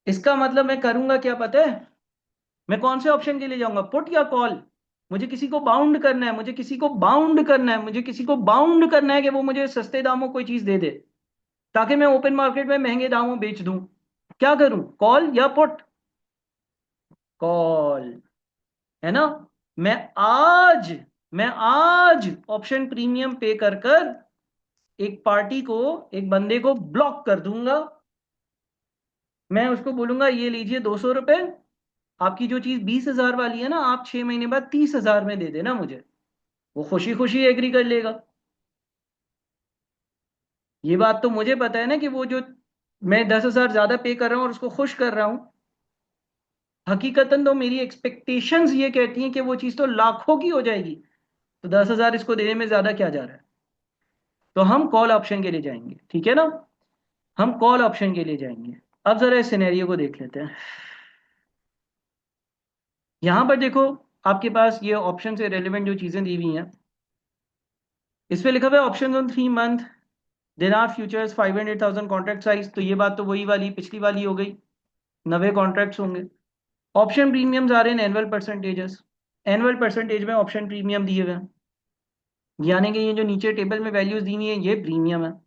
इसका मतलब मैं करूंगा क्या पता है, मैं कौन से ऑप्शन के लिए जाऊंगा, पुट या कॉल? मुझे किसी को बाउंड करना है, मुझे किसी को बाउंड करना है, मुझे किसी को बाउंड करना है कि वो मुझे सस्ते दामों कोई चीज दे दे, ताकि मैं ओपन मार्केट में महंगे दामों बेच दूं। क्या करूं, कॉल या पुट? कॉल, है ना। मैं आज मैं आज ऑप्शन प्रीमियम पे कर कर एक पार्टी को, एक बंदे को ब्लॉक कर दूंगा। मैं उसको बोलूंगा ये लीजिए 200 रुपए, आपकी जो चीज 20 हजार वाली है ना, आप 6 महीने बाद 30 हजार में दे देना मुझे। वो खुशी खुशी एग्री कर लेगा। ये बात तो मुझे पता है ना कि वो जो मैं 10 हजार ज्यादा पे कर रहा हूँ और उसको खुश कर रहा हूँ, हकीकतन तो मेरी एक्सपेक्टेशंस ये कहती हैं कि वो चीज तो लाखों की हो जाएगी, तो 10 हजार इसको देने में ज्यादा क्या जा रहा है। तो हम कॉल ऑप्शन के लिए जाएंगे, ठीक है ना, हम कॉल ऑप्शन के लिए जाएंगे। अब जरा इस सिनेरियो को देख लेते हैं। यहां पर देखो, आपके पास ये ऑप्शन से रेलिवेंट जो चीजें दी हुई हैं, इस पे लिखा हुआ है option on 3 month, then are futures 500,000 contract size. तो ये बात तो वही वाली पिछली वाली हो गई, 90 कॉन्ट्रैक्ट्स होंगे। ऑप्शन प्रीमियम्स आ रहे हैं एनुअल परसेंटेजेस, एनुअल परसेंटेज में ऑप्शन प्रीमियम दिए हुए हैं, यानी कि ये जो नीचे टेबल में वैल्यूज दी हुई है ये प्रीमियम है।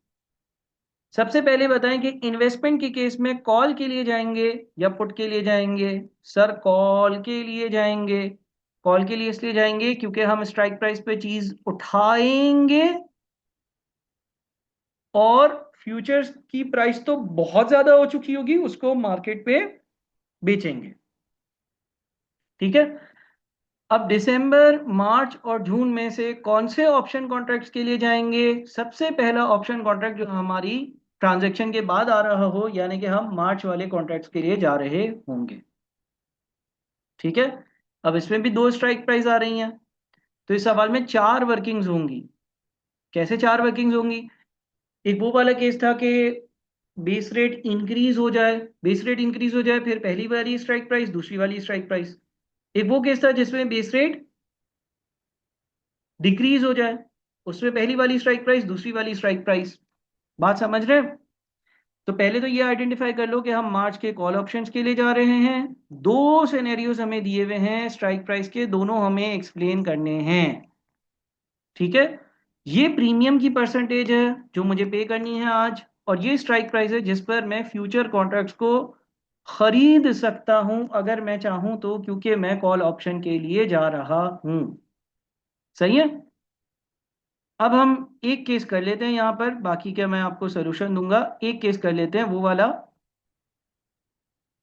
सबसे पहले बताएं कि इन्वेस्टमेंट के केस में कॉल के लिए जाएंगे या पुट के लिए जाएंगे। सर कॉल के लिए जाएंगे। कॉल के लिए इसलिए जाएंगे क्योंकि हम स्ट्राइक प्राइस पे चीज उठाएंगे, और फ्यूचर्स की प्राइस तो बहुत ज्यादा हो चुकी होगी, उसको मार्केट पे बेचेंगे। ठीक है। अब दिसंबर, मार्च और जून में से कौन से ऑप्शन कॉन्ट्रैक्ट्स के लिए जाएंगे? सबसे पहला ऑप्शन कॉन्ट्रैक्ट जो हमारी ट्रांजैक्शन के बाद आ रहा हो, यानी कि हम मार्च वाले कॉन्ट्रैक्ट्स के लिए जा रहे होंगे। ठीक है। अब इसमें भी दो स्ट्राइक प्राइस आ रही हैं, तो इस सवाल में 4 वर्किंग्स होंगी। कैसे 4 वर्किंग्स होंगी? एक वो वाला केस था कि बेस रेट इंक्रीज हो जाए, बेस रेट इंक्रीज हो जाए, फिर पहली वाली स्ट्राइक प्राइस, दूसरी वाली स्ट्राइक प्राइस। एक वो केस था जिसमें बेस रेट डिक्रीज हो जाए, उसमें पहली वाली स्ट्राइक प्राइस, दूसरी वाली स्ट्राइक प्राइस। बात समझ रहे हैं? तो पहले तो ये आइडेंटिफाई कर लो कि हम मार्च के कॉल ऑप्शंस के लिए जा रहे हैं। दो सिनेरियोज हमें दिए हुए हैं स्ट्राइक प्राइस के, दोनों हमें एक्सप्लेन करने हैं। ठीक है। ये प्रीमियम की परसेंटेज है जो मुझे पे करनी है आज, और ये स्ट्राइक प्राइस है जिस पर मैं फ्यूचर कॉन्ट्रैक्ट्स को खरीद सकता हूं अगर मैं चाहूं तो, क्योंकि मैं कॉल ऑप्शन के लिए जा रहा हूं। सही है। अब हम एक केस कर लेते हैं यहां पर, बाकी क्या मैं आपको सोल्यूशन दूंगा। एक केस कर लेते हैं वो वाला,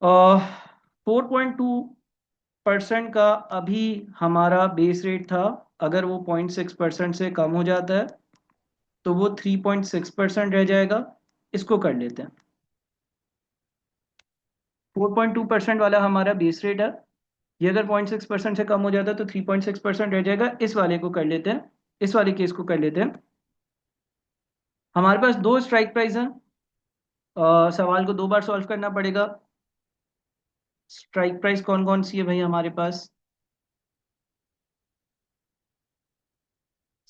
4.2% का अभी हमारा बेस रेट था। अगर वो 0.6% से कम हो जाता है तो वो 3.6% रह जाएगा। इसको कर लेते हैं। 4.2% वाला हमारा बेस रेट है, ये अगर 0.6% से कम हो जाता है तो 3.6% रह जाएगा। इस वाले को कर लेते हैं, इस वाले केस को कर लेते हैं। हमारे पास दो स्ट्राइक प्राइस हैं, सवाल को दो बार सॉल्व करना पड़ेगा। स्ट्राइक प्राइस कौन कौन सी है भाई हमारे पास?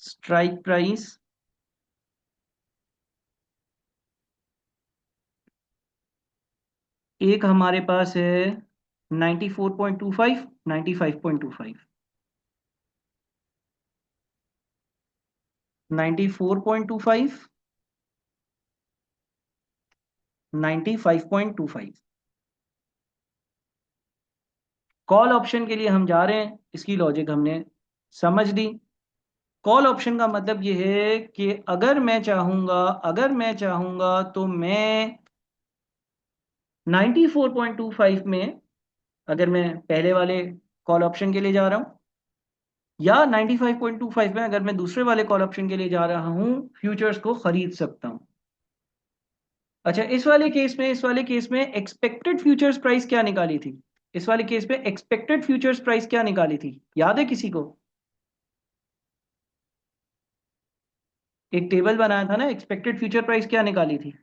स्ट्राइक प्राइस एक हमारे पास है 94.25, 95.25। 94.25, 95.25। कॉल ऑप्शन के लिए हम जा रहे हैं, इसकी लॉजिक हमने समझ ली। कॉल ऑप्शन का मतलब ये है कि अगर मैं चाहूंगा तो मैं 94.25 में, अगर मैं पहले वाले कॉल ऑप्शन के लिए जा रहा हूं, या 95.25 में अगर मैं दूसरे वाले कॉल ऑप्शन के लिए जा रहा हूं, फ्यूचर्स को खरीद सकता हूं। अच्छा, इस वाले केस में एक्सपेक्टेड फ्यूचर्स प्राइस क्या निकाली थी? इस वाले केस में एक्सपेक्टेड फ्यूचर्स प्राइस क्या निकाली थी, याद है किसी को? एक टेबल बनाया था ना, एक्सपेक्टेड फ्यूचर प्राइस क्या निकाली थी?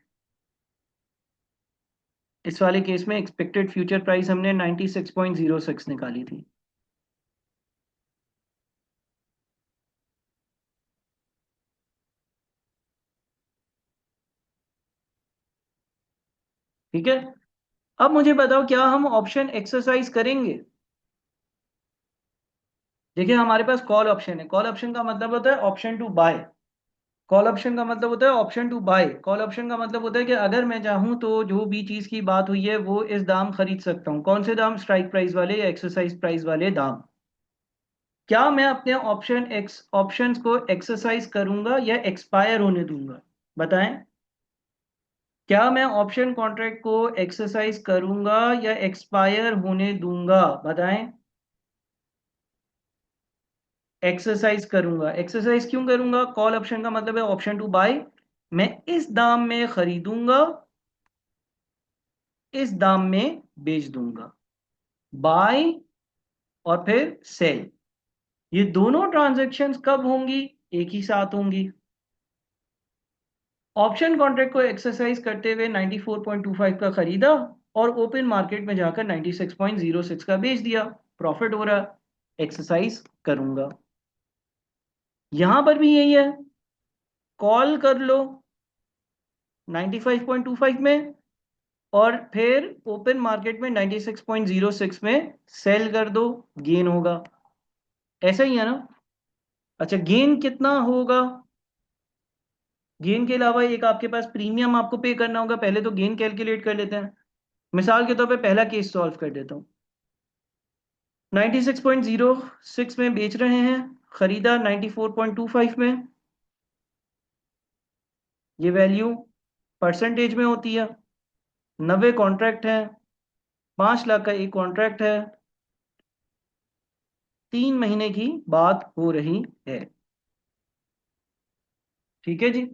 इस वाले केस में एक्सपेक्टेड फ्यूचर प्राइस हमने 96.06 निकाली थी। ठीक है, अब मुझे बताओ क्या हम ऑप्शन एक्सरसाइज करेंगे? देखिए, हमारे पास कॉल ऑप्शन है। कॉल ऑप्शन का मतलब होता है option to buy. Call option का मतलब होता है option to buy. Call option का मतलब होता है कि अगर मैं चाहूं तो जो भी चीज की बात हुई है वो इस दाम खरीद सकता हूं। कौन से दाम? स्ट्राइक प्राइस वाले या एक्सरसाइज प्राइस वाले दाम। क्या मैं अपने ऑप्शंस को एक्सरसाइज करूंगा या एक्सपायर होने दूंगा? बताएं, क्या मैं ऑप्शन कॉन्ट्रैक्ट को एक्सरसाइज करूंगा या एक्सपायर होने दूंगा? बताएं। एक्सरसाइज करूंगा। एक्सरसाइज क्यों करूंगा? कॉल ऑप्शन का मतलब है ऑप्शन टू बाय। मैं इस दाम में खरीदूंगा, इस दाम में बेच दूंगा। बाय और फिर सेल, ये दोनों ट्रांजैक्शंस कब होंगी? एक ही साथ होंगी। ऑप्शन कॉन्ट्रैक्ट को एक्सरसाइज करते हुए 94.25 का खरीदा और ओपन मार्केट में जाकर 96.06 का बेच दिया, प्रॉफिट हो रहा। एक्सरसाइज करूंगा। यहां पर भी यही है, कॉल कर लो 95.25 में और फिर ओपन मार्केट में 96.06 में सेल कर दो, गेन होगा। ऐसा ही है ना? अच्छा, गेन कितना होगा? गेन के अलावा एक आपके पास प्रीमियम आपको पे करना होगा। पहले तो गेन कैलकुलेट कर लेते हैं। मिसाल के तौर पे पहला केस सॉल्व कर देता हूँ। 96.06 में बेच रहे हैं, खरीदा 94.25 में। ये वैल्यू परसेंटेज में होती है। 90 कॉन्ट्रैक्ट है, 5 लाख का एक कॉन्ट्रैक्ट है, 3 महीने की बात हो रही है। ठीक है जी।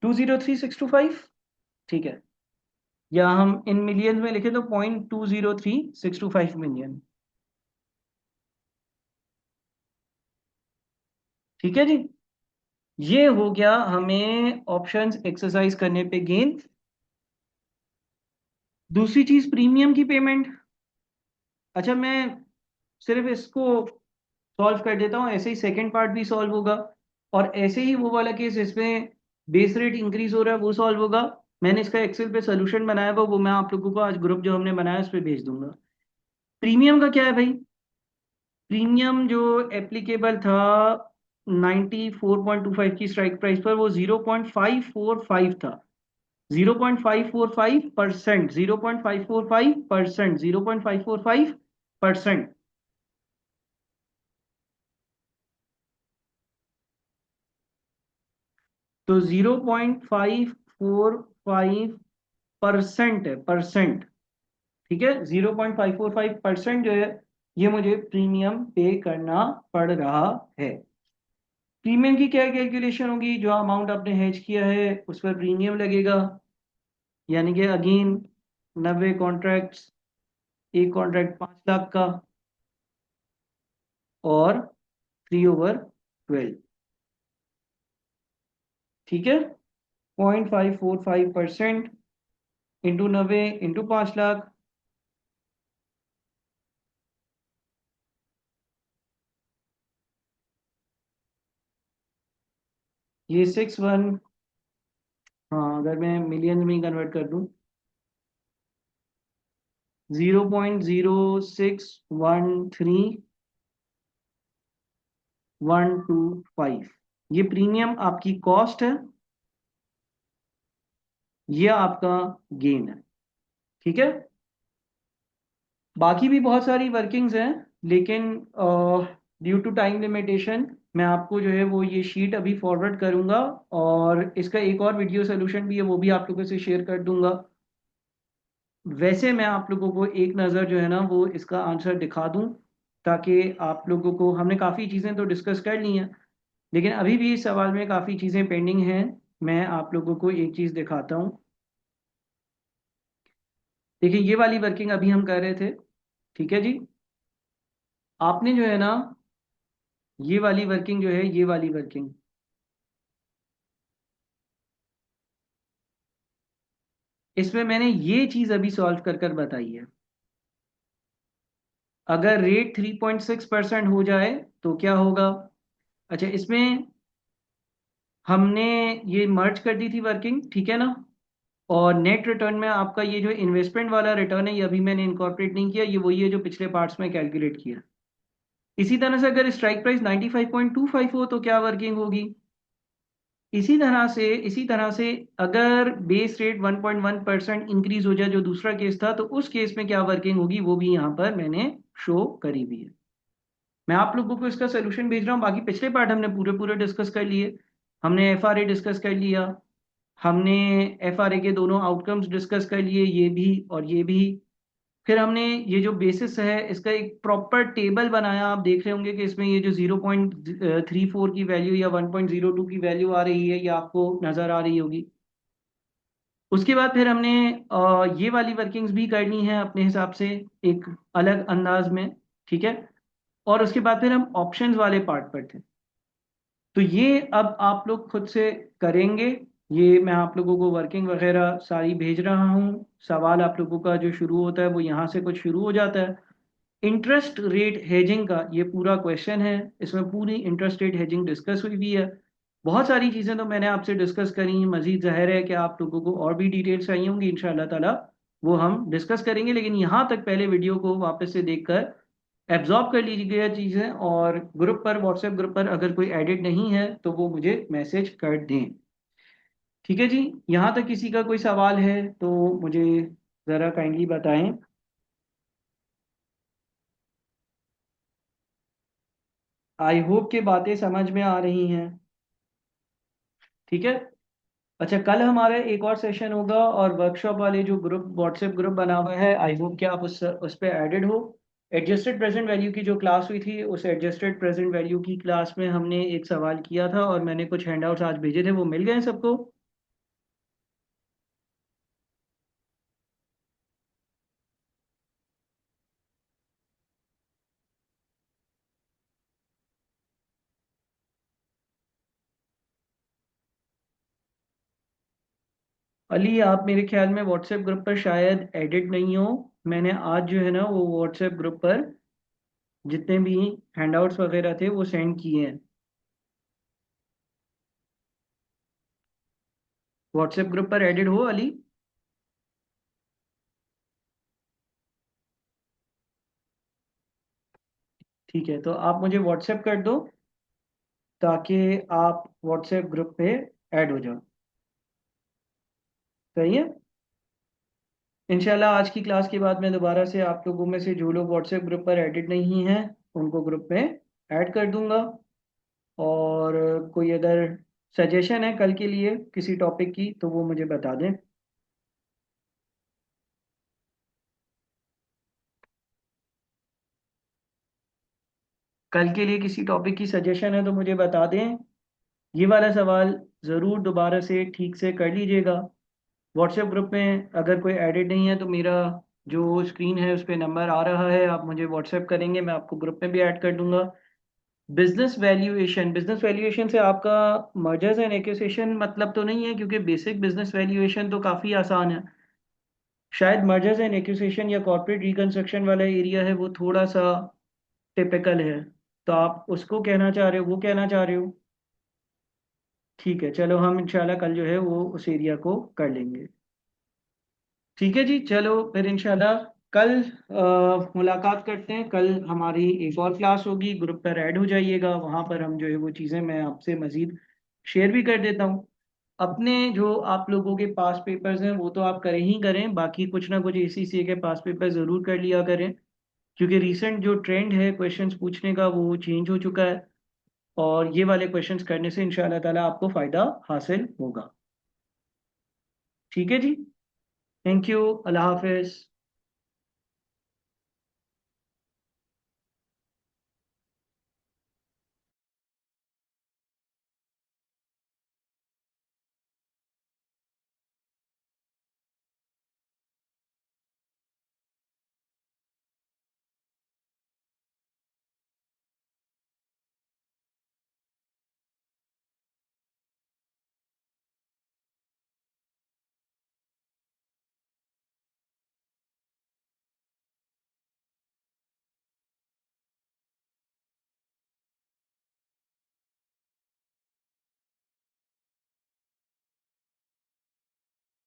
203625, ठीक है। या हम इन मिलियन में लिखें तो 0.203625 मिलियन। ठीक है जी। ये हो गया हमें ऑप्शंस एक्सरसाइज करने पे गेन। दूसरी चीज प्रीमियम की पेमेंट। अच्छा, मैं सिर्फ इसको सॉल्व कर देता हूँ, ऐसे ही सेकंड पार्ट भी सॉल्व होगा और ऐसे ही वो वाला केस इसमें बेस रेट इंक्रीज हो रहा है वो सॉल्व होगा। मैंने इसका एक्सेल पे सोल्यूशन बनाया हुआ, वो मैं आप लोगों को आज ग्रुप जो हमने बनाया उस पर भेज दूंगा। प्रीमियम का क्या है भाई? प्रीमियम जो एप्लीकेबल था 94.25 की स्ट्राइक प्राइस पर, वो 0.545 था। 0.545%, 0.545%, 0.545%। तो 0.545% है, परसेंट। ठीक है, 0.545% जो है ये मुझे प्रीमियम पे करना पड़ रहा है। प्रीमियम की क्या कैलकुलेशन होगी? जो अमाउंट आपने हेज किया है उस पर प्रीमियम लगेगा। यानी कि अगेन 90 कॉन्ट्रैक्ट्स, एक कॉन्ट्रैक्ट 5 लाख का और 3/12। ठीक है, 0.545% इंटू 90 इंटू 5 लाख, ये 6 1, हाँ अगर मैं मिलियन में कन्वर्ट कर दूं, 0.0613125, ये प्रीमियम आपकी कॉस्ट है, ये आपका गेन है। ठीक है, बाकी भी बहुत सारी वर्किंग्स हैं, लेकिन ड्यू टू टाइम लिमिटेशन मैं आपको जो है वो ये शीट अभी फॉरवर्ड करूंगा, और इसका एक और वीडियो सोल्यूशन भी है, वो भी आप लोगों से शेयर कर दूंगा। वैसे मैं आप लोगों को एक नज़र जो है ना वो इसका आंसर दिखा दूं, ताकि आप लोगों को, हमने काफ़ी चीज़ें तो डिस्कस कर ली हैं, लेकिन अभी भी इस सवाल में काफ़ी चीज़ें पेंडिंग हैं। मैं आप लोगों को एक चीज़ दिखाता हूँ। देखिए, ये वाली वर्किंग अभी हम कर रहे थे, ठीक है जी। आपने जो है ना, ये वाली वर्किंग जो है, ये वाली वर्किंग, इसमें मैंने ये चीज़ अभी सॉल्व कर कर बताई है। अगर रेट 3.6% हो जाए तो क्या होगा? अच्छा, इसमें हमने ये मर्ज कर दी थी वर्किंग, ठीक है ना। और नेट रिटर्न में आपका ये जो इन्वेस्टमेंट वाला रिटर्न है, ये अभी मैंने इनकॉर्पोरेट नहीं किया, ये वही है जो पिछले पार्ट्स में कैलकुलेट किया। इसी तरह से अगर स्ट्राइक प्राइस 95.25 हो तो क्या वर्किंग होगी? इसी तरह से अगर बेस रेट 1.1% इंक्रीज हो जाए, जो दूसरा केस था, तो उस केस में क्या वर्किंग होगी, वो भी यहाँ पर मैंने शो करी हुई है। मैं आप लोगों को इसका सोल्यूशन भेज रहा हूँ। बाकी पिछले पार्ट हमने पूरे पूरे डिस्कस कर लिए। हमने एफआरए डिस्कस कर लिया, हमने एफआरए के दोनों आउटकम्स डिस्कस कर लिए, ये भी और ये भी। फिर हमने ये जो बेसिस है इसका एक प्रॉपर टेबल बनाया। आप देख रहे होंगे कि इसमें ये जो 0.34 की वैल्यू या 1.02 की वैल्यू आ रही है, ये आपको नज़र आ रही होगी। उसके बाद फिर हमने ये वाली वर्किंग्स भी करनी है अपने हिसाब से, एक अलग अंदाज में, ठीक है। और उसके बाद फिर हम ऑप्शंस वाले पार्ट पर थे। तो ये अब आप लोग खुद से करेंगे। ये मैं आप लोगों को वर्किंग वगैरह सारी भेज रहा हूँ। सवाल आप लोगों का जो शुरू होता है वो यहाँ से कुछ शुरू हो जाता है। इंटरेस्ट रेट हेजिंग का ये पूरा क्वेश्चन है, इसमें पूरी इंटरेस्ट रेट हेजिंग डिस्कस हुई भी है। बहुत सारी चीज़ें तो मैंने आपसे डिस्कस करी हैं, मजीद जाहिर है कि आप लोगों को और भी डिटेल्स चाहिए होंगी, इंशाल्लाह ताला वो हम डिस्कस करेंगे। लेकिन यहाँ तक पहले वीडियो को वापस से देखकर एब्जॉर्ब कर लीजिएगा चीज़ें, और ग्रुप पर, व्हाट्सएप ग्रुप पर अगर कोई एडिट नहीं है तो वो मुझे मैसेज कर दें। ठीक है जी, यहाँ तक किसी का कोई सवाल है तो मुझे ज़रा काइंडली बताएं। आई होप कि बातें समझ में आ रही हैं। ठीक है। अच्छा, कल हमारा एक और सेशन होगा, और वर्कशॉप वाले जो ग्रुप, व्हाट्सएप ग्रुप बना हुआ है, आई होप कि आप उस पर एडेड हो। एडजस्टेड प्रेजेंट वैल्यू की जो क्लास हुई थी, उस एडजस्टेड प्रेजेंट वैल्यू की क्लास में हमने एक सवाल किया था, और मैंने कुछ हैंडआउट्स आज भेजे थे, वो मिल गए हैं सबको? अली, आप मेरे ख्याल में व्हाट्सएप ग्रुप पर शायद एडिट नहीं हो। मैंने आज जो है ना वो व्हाट्सएप ग्रुप पर जितने भी हैंडआउट्स वगैरह थे वो सेंड किए हैं। व्हाट्सएप ग्रुप पर एडिट हो अली? ठीक है, तो आप मुझे व्हाट्सएप कर दो, ताकि आप व्हाट्सएप ग्रुप पे ऐड हो जाओ। सही है। इंशाल्लाह आज की क्लास के बाद मैं दोबारा से आप लोगों में से जो लोग व्हाट्सएप ग्रुप पर एडिट नहीं हैं उनको ग्रुप में ऐड कर दूंगा। और कोई अगर सजेशन है कल के लिए किसी टॉपिक की तो वो मुझे बता दें। कल के लिए किसी टॉपिक की सजेशन है तो मुझे बता दें। ये वाला सवाल ज़रूर दोबारा से ठीक से कर लीजिएगा। व्हाट्सएप ग्रुप में अगर कोई एडिट नहीं है तो मेरा जो स्क्रीन है उस पर नंबर आ रहा है, आप मुझे व्हाट्सएप करेंगे, मैं आपको ग्रुप में भी ऐड कर दूंगा। बिजनेस वैल्यूएशन से आपका मर्जर्स एंड एक्विजिशन मतलब तो नहीं है, क्योंकि बेसिक बिजनेस वैल्यूएशन तो काफ़ी आसान है। शायद मर्जर्स एंड एक्विजिशन या कॉर्पोरेट रिकंस्ट्रक्शन वाला एरिया है वो थोड़ा सा टिपिकल है। तो आप उसको कहना चाह रहे हो, वो कहना चाह रहे हो? ठीक है, चलो हम इंशाल्लाह कल जो है वो उस एरिया को कर लेंगे। ठीक है जी, चलो फिर इंशाल्लाह कल मुलाकात करते हैं। कल हमारी एक और क्लास होगी, ग्रुप पर ऐड हो जाइएगा, वहाँ पर हम जो है वो चीज़ें मैं आपसे मज़ीद शेयर भी कर देता हूँ। अपने जो आप लोगों के पास पेपर्स हैं वो तो आप करें ही करें, बाकी कुछ ना कुछ ACCA के पास पेपर ज़रूर कर लिया करें, क्योंकि रिसेंट जो ट्रेंड है क्वेश्चंस पूछने का वो चेंज हो चुका है, और ये वाले क्वेश्चंस करने से इंशाल्लाह ताला आपको फ़ायदा हासिल होगा। ठीक है जी, थैंक यू, अल्लाह हाफिज़।